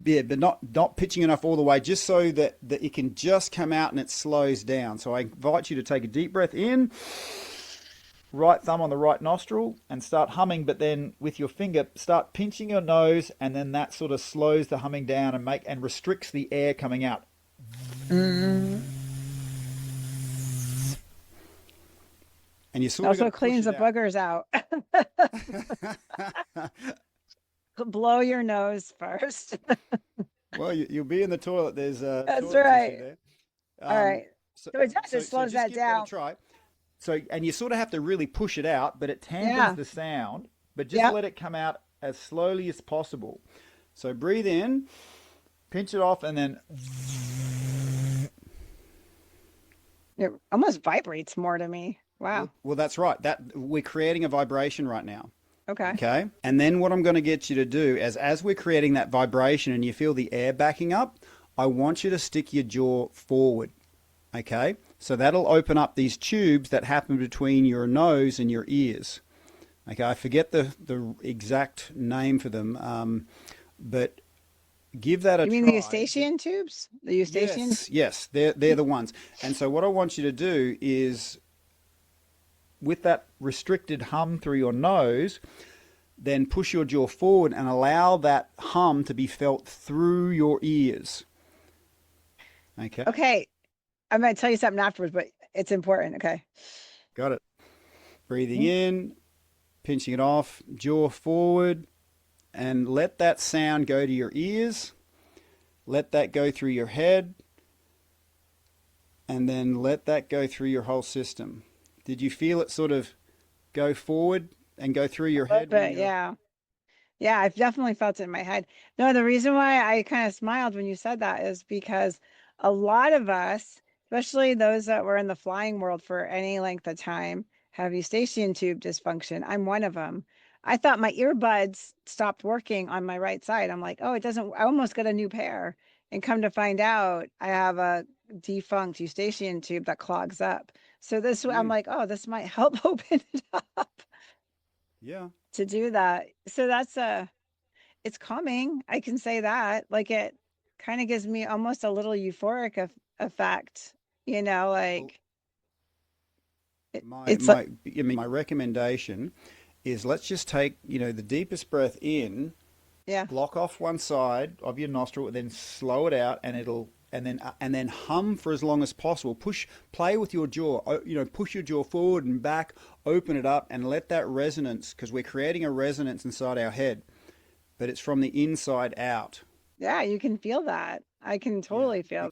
Yeah, but not pitching enough all the way, just so that it can just come out and it slows down. So I invite you to take a deep breath in, right thumb on the right nostril, and start humming, but then with your finger, start pinching your nose, and then that sort of slows the humming down and restricts the air coming out. And you sort also of cleans the boogers out. Blow your nose first. Well, you'll be in the toilet. There's That's toilet right. tissue there. All right. So it does. It slows just that give down. That a try. So, and you sort of have to really push it out, but it dampens the sound. But just let it come out as slowly as possible. So breathe in, pinch it off, and then it almost vibrates more to me. Wow. Well, that's right. That we're creating a vibration right now. Okay. Okay. And then what I'm going to get you to do is, as we're creating that vibration and you feel the air backing up, I want you to stick your jaw forward. Okay. So that'll open up these tubes that happen between your nose and your ears. Okay. I forget the exact name for them, but give that a try. You mean the eustachian tubes? The eustachian? Yes. They're the ones. And so what I want you to do is, with that restricted hum through your nose, then push your jaw forward and allow that hum to be felt through your ears. Okay. Okay. I'm going to tell you something afterwards, but it's important. Okay. Got it. Breathing in, pinching it off, jaw forward, and let that sound go to your ears. Let that go through your head, and then let that go through your whole system. Did you feel it sort of go forward and go through your head? Yeah. Yeah, I've definitely felt it in my head. No, the reason why I kind of smiled when you said that is because a lot of us, especially those that were in the flying world for any length of time, have eustachian tube dysfunction. I'm one of them. I thought my earbuds stopped working on my right side. I'm like, oh, it doesn't. I almost got a new pair. And come to find out, I have a defunct eustachian tube that clogs up. So I'm like, oh, this might help open it up. Yeah. To do that. So it's calming. I can say that. Like, it kind of gives me almost a little euphoric effect, like. My recommendation is, let's just take, the deepest breath in. Yeah. Block off one side of your nostril, then slow it out, and then hum for as long as possible. Play with your jaw. Push your jaw forward and back. Open it up and let that resonance, because we're creating a resonance inside our head, but it's from the inside out. Yeah, you can feel that. I can totally feel.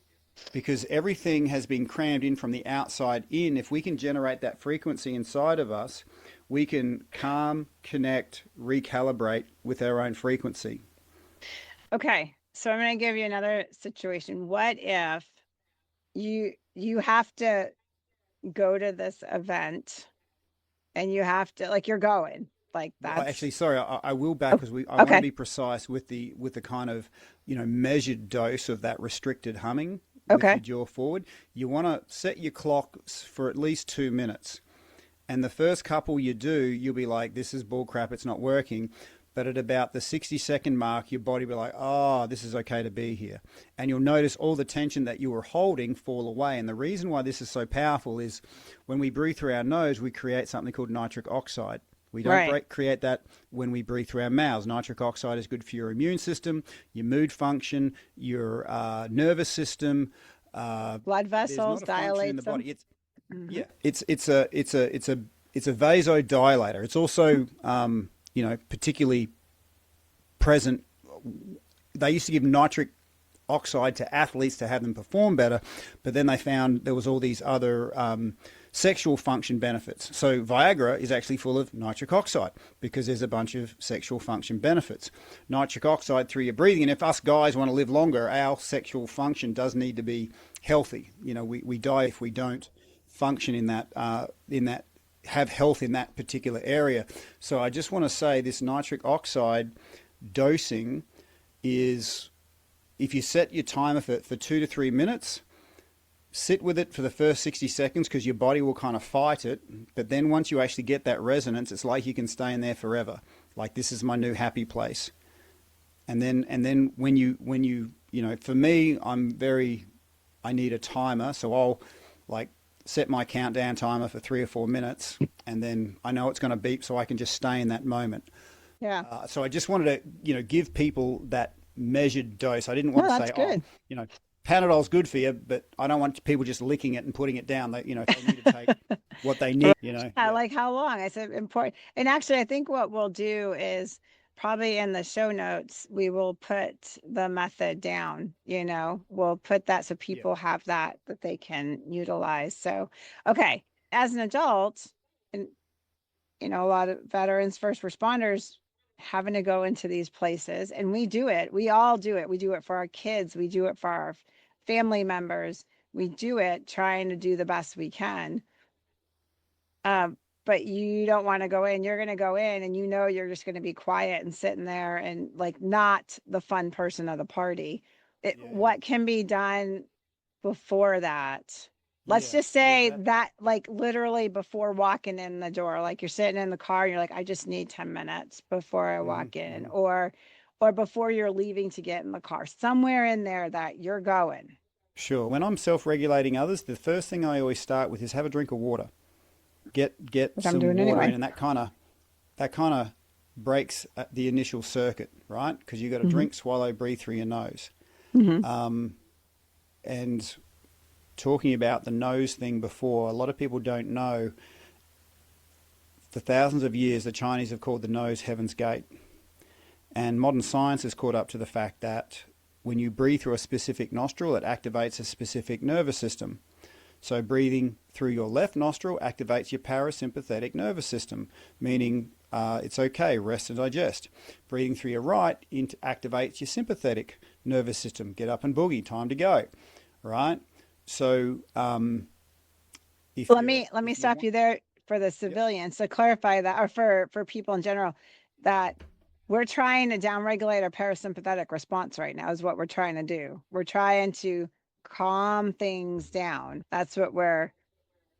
because everything has been crammed in from the outside in. If we can generate that frequency inside of us, we can calm, connect, recalibrate with our own frequency. Okay, so I'm going to give you another situation. What if you have to go to this event and you have to, like, you're going, like, Well, that's actually, sorry, I will back because I want to okay. be precise with the kind of measured dose of that restricted humming with your Okay. jaw forward. You want to set your clocks for at least 2 minutes, and the first couple you do, you'll be like, "This is bull crap. It's not working." But at about the 60-second mark, your body will be like, "Oh, this is okay to be here," and you'll notice all the tension that you were holding fall away. And the reason why this is so powerful is when we breathe through our nose, we create something called nitric oxide. We don't Right. create that when we breathe through our mouths. Nitric oxide is good for your immune system, your mood function, your nervous system. Blood There's vessels not a function in the dilates them. body. It's Mhm. yeah, it's a vasodilator. It's also particularly present. They used to give nitric oxide to athletes to have them perform better, but then they found there was all these other sexual function benefits. So Viagra is actually full of nitric oxide because there's a bunch of sexual function benefits. Nitric oxide through your breathing, and if us guys want to live longer, our sexual function does need to be healthy. We die if we don't function in that have health in that particular area. So I just want to say this nitric oxide dosing is, if you set your timer for 2 to 3 minutes, sit with it for the first 60 seconds because your body will kind of fight it. But then once you actually get that resonance, it's like you can stay in there forever. Like, this is my new happy place. And then when you for me, I need a timer. So I'll like set my countdown timer for 3 or 4 minutes, and then I know it's going to beep so I can just stay in that moment. Yeah. So I just wanted to, give people that measured dose. I didn't want No, to that's say, good. Panadol's good for you, but I don't want people just licking it and putting it down. They, if they need to take what they need, Yeah, like how long? I said important. And actually, I think what we'll do is probably in the show notes, we will put the method down, we'll put that so Yeah, people have that they can utilize. So, okay, as an adult, and a lot of veterans, first responders having to go into these places, and we do it. We all do it. We do it for our kids. We do it for our family members. We do it trying to do the best we can. But you don't want to go in. You're going to go in and you're just going to be quiet and sitting there and like not the fun person of the party. yeah, What can be done before that? Let's yeah, just yeah. say that like literally before walking in the door, like you're sitting in the car and you're like, I just need 10 minutes before I walk in, or before you're leaving to get in the car, somewhere in there that you're going. Sure. When I'm self-regulating others, the first thing I always start with is have a drink of water. Get Which I'm some doing water anyway. in, and that kind of breaks the initial circuit, right? Because you got to Mm-hmm. drink, swallow, breathe through your nose. Mm-hmm. And talking about the nose thing before, a lot of people don't know. For thousands of years, the Chinese have called the nose Heaven's Gate, and modern science has caught up to the fact that when you breathe through a specific nostril, it activates a specific nervous system. So breathing through your left nostril activates your parasympathetic nervous system, meaning it's okay, rest and digest. Breathing through your right activates your sympathetic nervous system, get up and boogie, time to go, right? So Let me stop you there for the civilians to clarify that, or for people in general, that we're trying to downregulate our parasympathetic response right now is what we're trying to do. We're trying to calm things down. That's what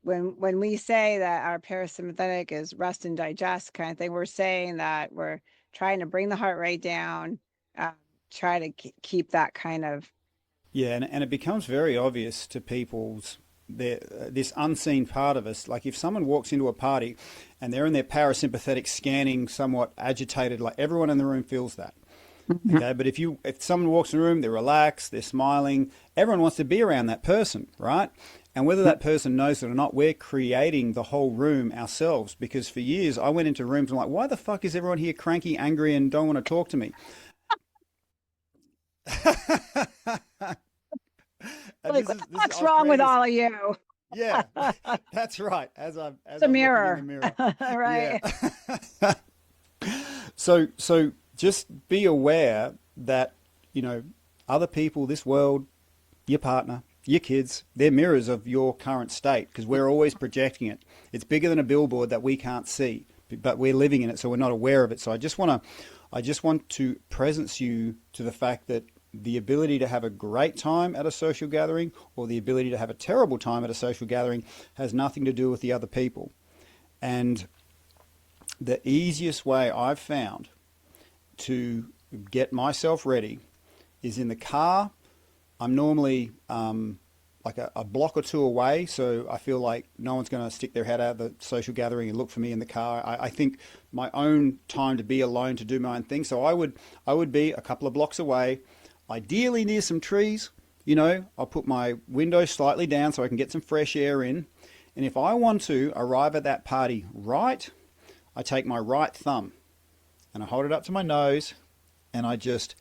when we say that our parasympathetic is rest and digest kind of thing, we're saying that we're trying to bring the heart rate down, uh, try to keep that kind of. Yeah, and it becomes very obvious to people's this unseen part of us. Like if someone walks into a party and they're in their parasympathetic scanning, somewhat agitated, like everyone in the room feels that. Okay, but if someone walks in the room, they're relaxed, they're smiling, everyone wants to be around that person, right? And whether that person knows it or not, we're creating the whole room ourselves. Because for years I went into rooms and I'm like, why the fuck is everyone here cranky, angry, and don't want to talk to me? And Like, this what is the this. fuck's I've wrong with created. all of you? Yeah, that's right. As It's a I'm looking in the mirror, mirror. Yeah. right? So just be aware that, you know, other people, this world, your partner, your kids, they're mirrors of your current state because we're always projecting it. It's bigger than a billboard that we can't see, but we're living in it, so we're not aware of it. So I just want to presence you to the fact that the ability to have a great time at a social gathering or the ability to have a terrible time at a social gathering has nothing to do with the other people. And the easiest way I've found to get myself ready is in the car. I'm normally like a block or two away, so I feel like no one's going to stick their head out of the social gathering and look for me in the car. I think my own time to be alone, to do my own thing. So I would be a couple of blocks away, ideally near some trees. You know, I'll put my window slightly down so I can get some fresh air in. And if I want to arrive at that party right, I take my right thumb and I hold it up to my nose and I just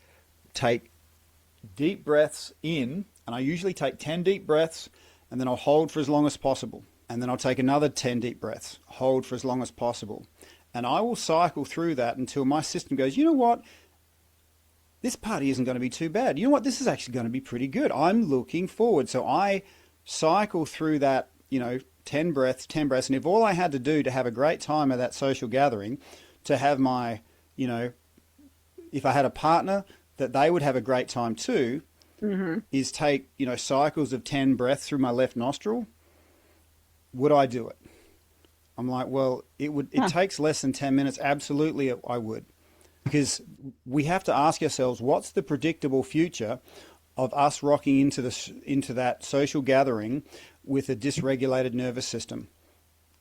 take deep breaths in, and I usually take 10 deep breaths and then I'll hold for as long as possible. And then I'll take another 10 deep breaths, hold for as long as possible. And I will cycle through that until my system goes, you know what? This party isn't going to be too bad. You know what? This is actually going to be pretty good. I'm looking forward. So I cycle through that, you know, 10 breaths. And if all I had to do to have a great time at that social gathering, to have my, you know, if I had a partner, that they would have a great time too, is take, you know, cycles of 10 breaths through my left nostril, would I do it? I'm like, well, it takes less than 10 minutes. Absolutely, I would. Because we have to ask ourselves, what's the predictable future of us rocking into that social gathering with a dysregulated nervous system?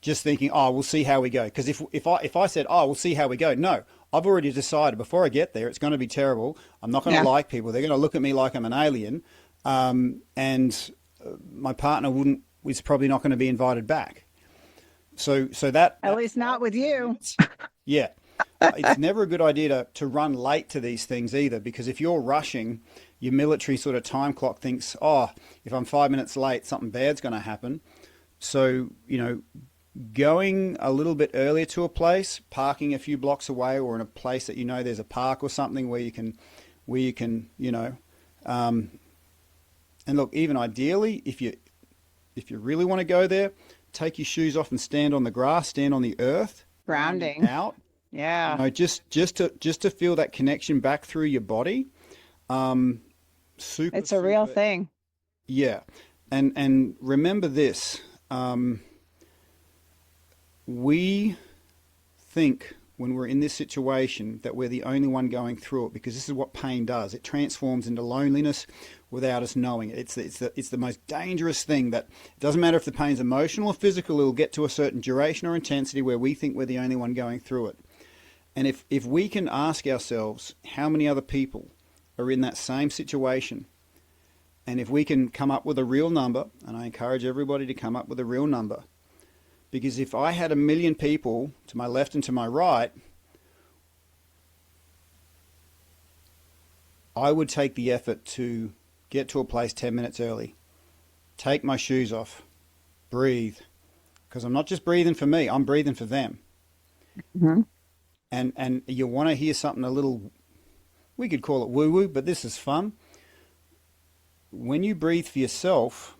Just thinking, oh, we'll see how we go. Because if I said, oh, we'll see how we go, no, I've already decided before I get there, it's going to be terrible. I'm not going to like people. They're going to look at me like I'm an alien, and my partner is probably not going to be invited back. So that At least not with you. Yeah. It's never a good idea to run late to these things either, because if you're rushing, your military sort of time clock thinks, oh, if I'm 5 minutes late, something bad's going to happen. So, you know, going a little bit earlier to a place, parking a few blocks away, or in a place that you know there's a park or something where you can, you know, and look, even ideally, if you really want to go there, take your shoes off and stand on the grass, stand on the earth, Grounding. out. Yeah. You know, just to feel that connection back through your body. It's a real thing. Yeah. And remember this, we think when we're in this situation that we're the only one going through it, because this is what pain does. It transforms into loneliness without us knowing it. It's the most dangerous thing. That it doesn't matter if the pain's emotional or physical, it'll get to a certain duration or intensity where we think we're the only one going through it. And if we can ask ourselves how many other people are in that same situation, and if we can come up with a real number, and I encourage everybody to come up with a real number, because if I had 1 million people to my left and to my right, I would take the effort to get to a place 10 minutes early, take my shoes off, breathe, because I'm not just breathing for me, I'm breathing for them. Mm-hmm. And you want to hear something a little, we could call it woo-woo, but this is fun. When you breathe for yourself,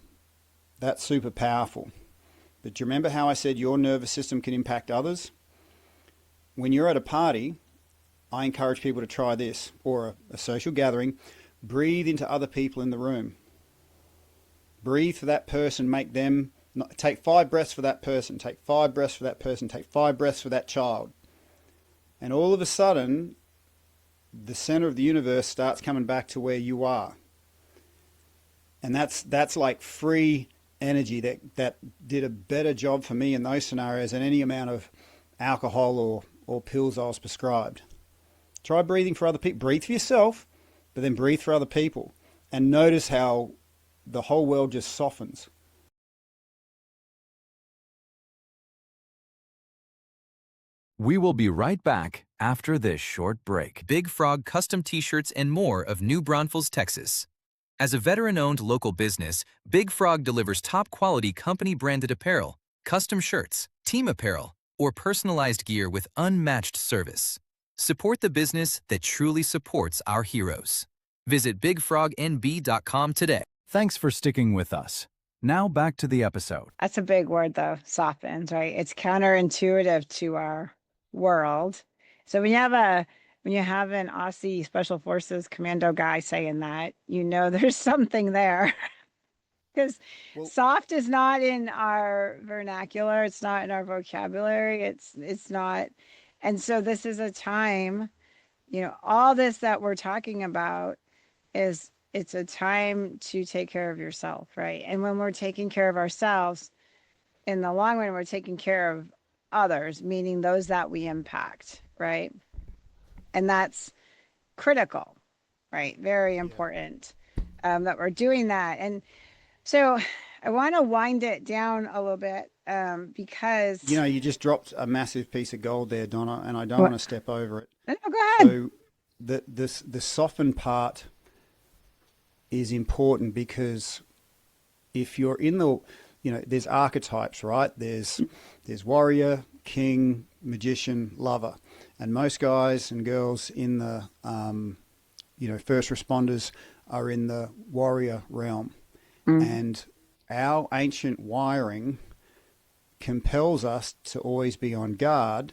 that's super powerful. But do you remember how I said your nervous system can impact others? When you're at a party, I encourage people to try this, or a social gathering. Breathe into other people in the room. Breathe for that person, take 5 breaths for that person, take 5 breaths for that person, take 5 breaths for that child. And all of a sudden, the center of the universe starts coming back to where you are. And that's like free energy that did a better job for me in those scenarios than any amount of alcohol or pills I was prescribed. Try breathing for other people. Breathe for yourself, but then breathe for other people. And notice how the whole world just softens. We will be right back after this short break. Big Frog custom t-shirts and more of New Braunfels, Texas. As a veteran-owned local business, Big Frog delivers top-quality company-branded apparel, custom shirts, team apparel, or personalized gear with unmatched service. Support the business that truly supports our heroes. Visit bigfrognb.com today. Thanks for sticking with us. Now back to the episode. That's a big word, though, softens, right? It's counterintuitive to our world. So when you have an Aussie Special Forces commando guy saying that, there's something there. Because soft is not in our vernacular, it's not in our vocabulary, it's not. And so this is a time, all this that we're talking about it's a time to take care of yourself, right? And when we're taking care of ourselves, in the long run, we're taking care of others, meaning those that we impact, right? And that's critical, right? Very important that we're doing that. And so I want to wind it down a little bit because... You just dropped a massive piece of gold there, Donna, and I don't want to step over it. No, go ahead. So the soften part is important because if you're in the, there's archetypes, right? There's warrior, king, magician, lover. And most guys and girls in the, first responders are in the warrior realm. And our ancient wiring compels us to always be on guard.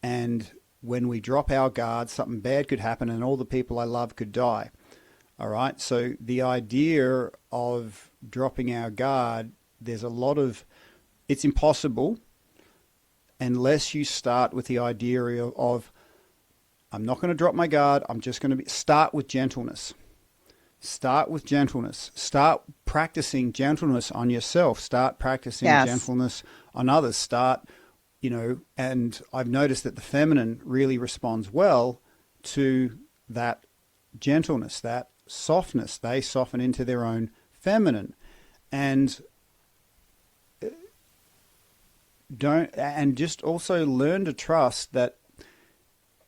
And when we drop our guard, something bad could happen and all the people I love could die. All right. So the idea of dropping our guard, there's a lot of, it's impossible unless you start with the idea of I'm not going to drop my guard. I'm just going to start with gentleness. Start with gentleness. Start practicing gentleness on yourself. Start practicing gentleness on others. Start, and I've noticed that the feminine really responds well to that gentleness, that softness. They soften into their own feminine, and just also learn to trust that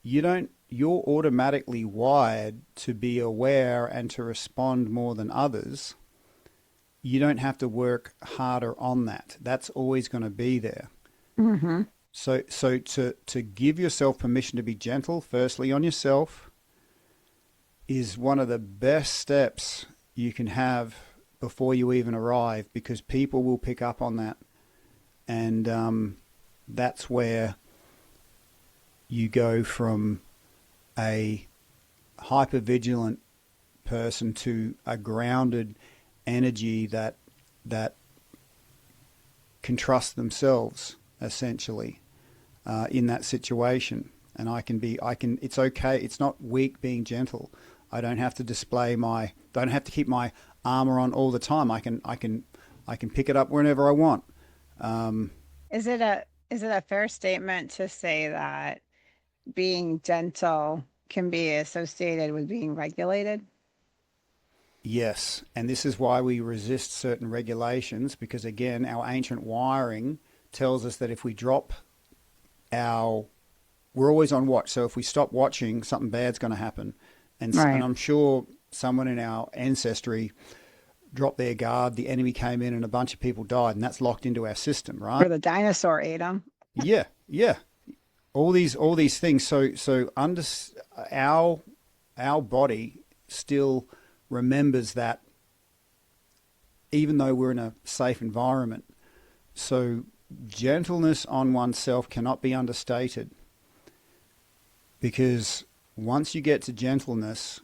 you're automatically wired to be aware and to respond more than others. You don't have to work harder on that. That's always going to be there. Mm-hmm. So to give yourself permission to be gentle, firstly on yourself, is one of the best steps you can have before you even arrive, because people will pick up on that. And that's where you go from a hypervigilant person to a grounded energy that can trust themselves, essentially, in that situation. And it's okay. It's not weak being gentle. I don't have to don't have to keep my armor on all the time. I can pick it up whenever I want. Is it a fair statement to say that being gentle can be associated with being regulated? Yes, and this is why we resist certain regulations, because again, our ancient wiring tells us that if we drop we're always on watch. So if we stop watching, something bad's going to happen. And I'm sure someone in our ancestry dropped their guard, the enemy came in and a bunch of people died, and that's locked into our system, right? Or the dinosaur ate them. Yeah. All these things. So our body still remembers that, even though we're in a safe environment. So gentleness on oneself cannot be understated, because once you get to gentleness,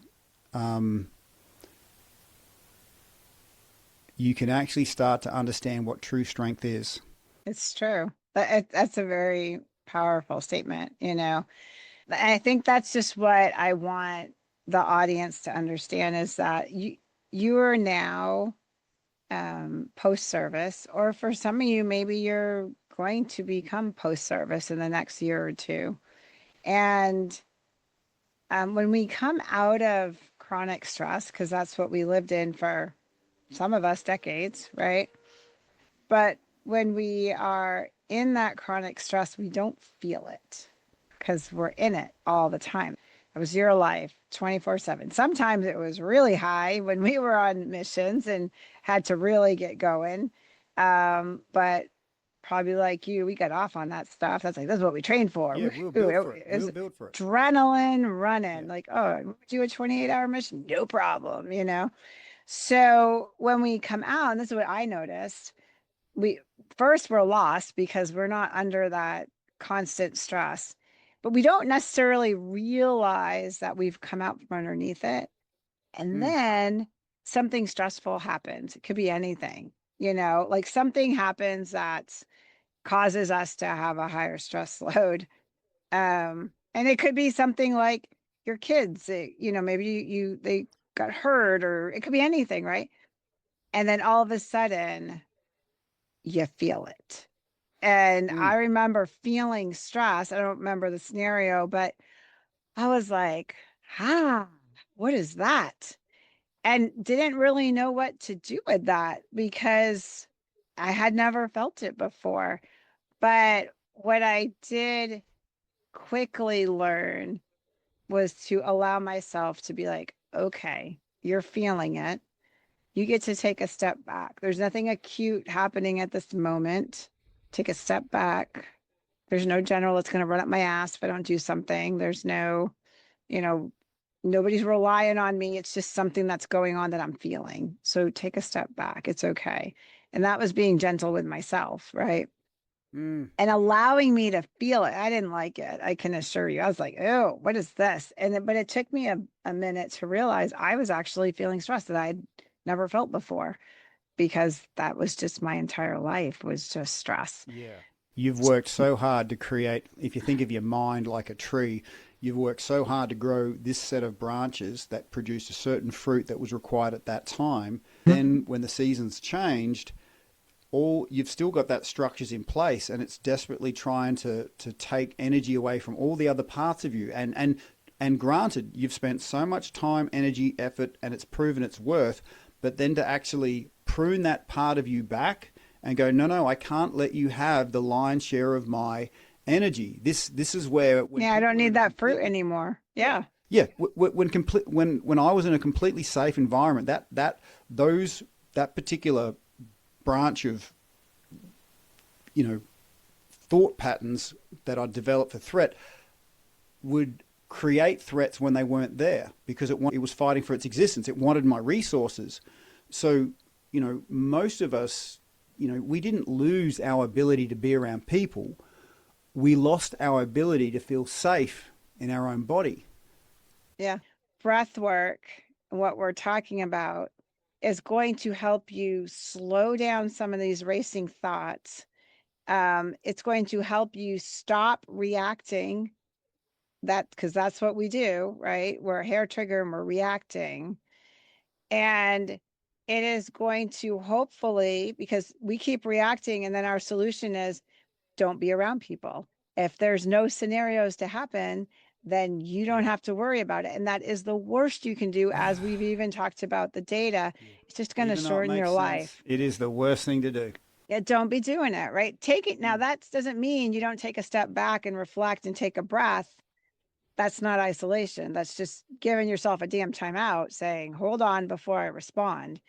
you can actually start to understand what true strength is. It's true. That's a very powerful statement, I think that's just what I want the audience to understand, is that you are now post-service, or for some of you, maybe you're going to become post-service in the next year or two. And when we come out of chronic stress, because that's what we lived in for some of us decades, right? But when we are in that chronic stress, we don't feel it because we're in it all the time. It was your life 24/7. Sometimes it was really high when we were on missions and had to really get going. But probably like you, we got off on that stuff. That's like, this is what we trained for. Yeah, we were built for it. It We was were built for it. adrenaline Yeah. running. Like, oh, do a 28-hour mission, no problem, you know? So when we come out, and this is what I noticed, we first we're lost because we're not under that constant stress, but we don't necessarily realize that we've come out from underneath it. And Mm, then something stressful happens. It could be anything, you know, like something happens that causes us to have a higher stress load. And it could be something like your kids, you know, maybe they got hurt, or it could be anything, right? And then all of a sudden you feel it. And mm, I remember feeling stress. I don't remember the scenario, but I was like, what is that? And didn't really know what to do with that because I had never felt it before. But what I did quickly learn was to allow myself to be like, okay, you're feeling it. You get to take a step back. There's nothing acute happening at this moment. Take a step back. There's no general that's going to run up my ass if I don't do something. There's no, you know, nobody's relying on me. It's just something that's going on that I'm feeling. So take a step back. It's okay. And that was being gentle with myself, right? mm. And allowing me to feel it. I didn't like it. I can assure you. I was like, oh, what is this? But it took me a minute to realize I was actually feeling stress that I'd never felt before, because that was just my entire life was just stress. Yeah. You've worked so hard to create, if you think of your mind like a tree, you've worked so hard to grow this set of branches that produced a certain fruit that was required at that time. Then when the seasons changed, you've still got that structures in place, and it's desperately trying to take energy away from all the other parts of you. And granted, you've spent so much time, energy, effort, and it's proven its worth, but then to actually prune that part of you back and go, no, I can't let you have the lion's share of my energy. This is where Yeah, I don't need that fruit anymore. Yeah. Yeah, when I was in a completely safe environment, that particular branch of, you know, thought patterns that I developed for threat would create threats when they weren't there, because it was fighting for its existence. It wanted my resources. So, you know, most of us, you know, we didn't lose our ability to be around people. We lost our ability to feel safe in our own body. Yeah. Breath work, what we're talking about, is going to help you slow down some of these racing thoughts. It's going to help you stop reacting, because that's what we do, right? We're a hair trigger and we're reacting. And it is going to hopefully, because we keep reacting, and then our solution is don't be around people. If there's no scenarios to happen, then you don't have to worry about it. And that is the worst you can do, as we've even talked about the data. It's just going to Even though it shorten your makes sense, life. it is the worst thing to do. Yeah, don't be doing it, right? Take it. Now, that doesn't mean you don't take a step back and reflect and take a breath. That's not isolation. That's just giving yourself a damn timeout, saying, hold on before I respond.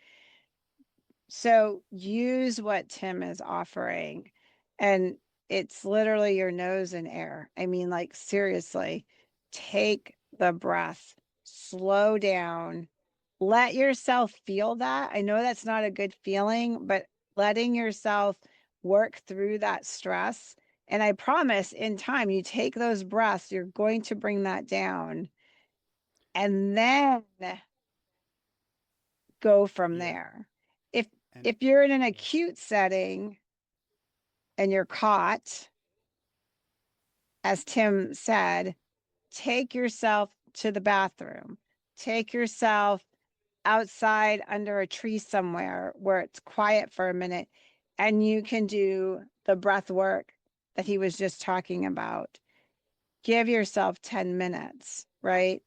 So use what Tim is offering. And it's literally your nose in air. I mean, like, seriously, take the breath, slow down, let yourself feel that. I know that's not a good feeling, but letting yourself work through that stress. And I promise, in time, you take those breaths, you're going to bring that down. And then go from Yeah. there. If And if you're in an acute setting and you're caught, as Tim said, take yourself to the bathroom. Take yourself outside under a tree somewhere where it's quiet for a minute, and you can do the breath work that he was just talking about. Give yourself 10 minutes, right?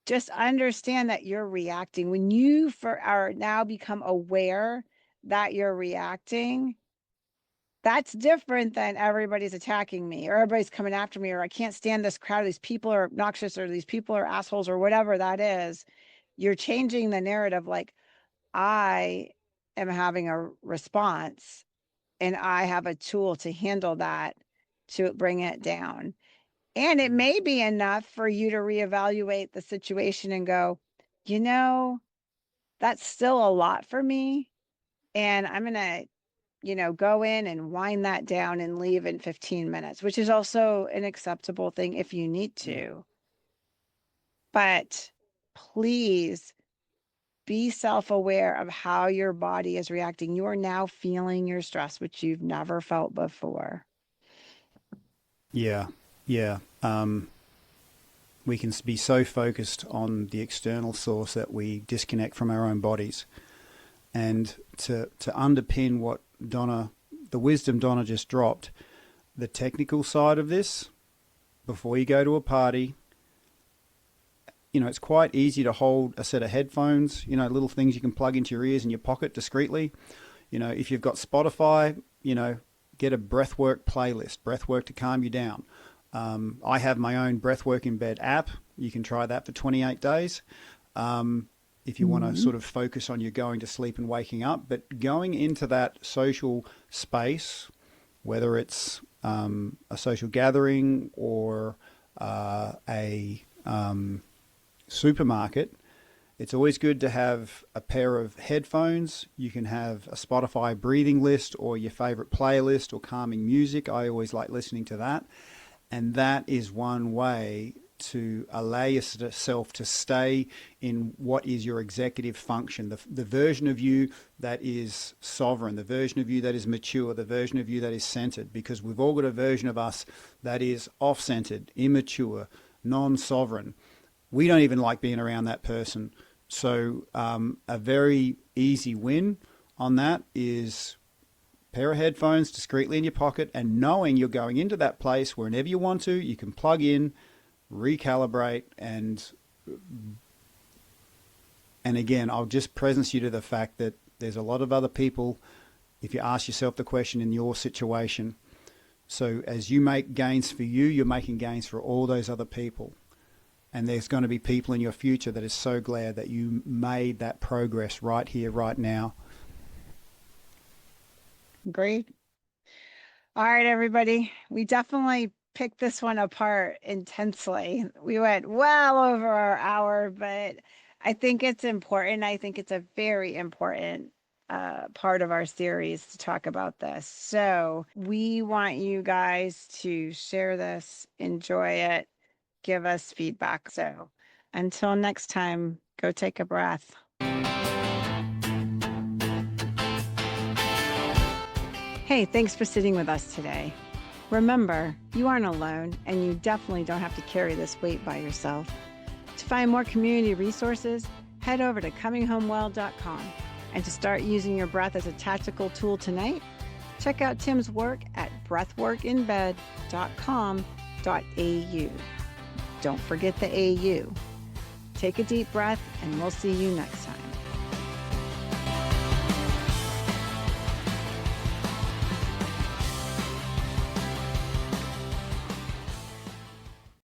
Just understand that you're reacting. When you are now become aware that you're reacting, That's different than everybody's attacking me or everybody's coming after me or I can't stand this crowd. These people are obnoxious or these people are assholes or whatever that is. You're changing the narrative. Like, I am having a response and I have a tool to handle that, to bring it down. And it may be enough for you to reevaluate the situation and go, you know, that's still a lot for me. And I'm going to, go in and wind that down and leave in 15 minutes, which is also an acceptable thing if you need to. But please be self-aware of how your body is reacting. You are now feeling your stress, which you've never felt before. Yeah, yeah. We can be so focused on the external source that we disconnect from our own bodies. And to underpin what the wisdom Donna just dropped, the technical side of this, before you go to a party, it's quite easy to hold a set of headphones, little things you can plug into your ears in your pocket discreetly. If you've got Spotify, get a breathwork playlist, breathwork to calm you down. I have my own breathwork in bed app. You can try that for 28 days. If you want to sort of focus on your going to sleep and waking up, but going into that social space, whether it's a social gathering or a supermarket, it's always good to have a pair of headphones. You can have a Spotify breathing list or your favorite playlist or calming music. I always like listening to that. And that is one way to allow yourself to stay in what is your executive function, the version of you that is sovereign, the version of you that is mature, the version of you that is centered, because we've all got a version of us that is off-centered, immature, non-sovereign. We don't even like being around that person. So a very easy win on that is a pair of headphones discreetly in your pocket and knowing you're going into that place whenever you want to, you can plug in, recalibrate, and again, I'll just presence you to the fact that there's a lot of other people, if you ask yourself the question, in your situation. So as you make gains for you, you're making gains for all those other people. And there's going to be people in your future that is so glad that you made that progress right here, right now. Great. All right, everybody. We definitely picked this one apart intensely. We went well over our hour, but I think it's important. I think it's a very important part of our series to talk about this. So we want you guys to share this, enjoy it, give us feedback. So until next time, go take a breath. Hey, thanks for sitting with us today. Remember, you aren't alone, and you definitely don't have to carry this weight by yourself. To find more community resources, head over to cominghomewell.com. And to start using your breath as a tactical tool tonight, check out Tim's work at breathworkinbed.com.au. Don't forget the AU. Take a deep breath, and we'll see you next time.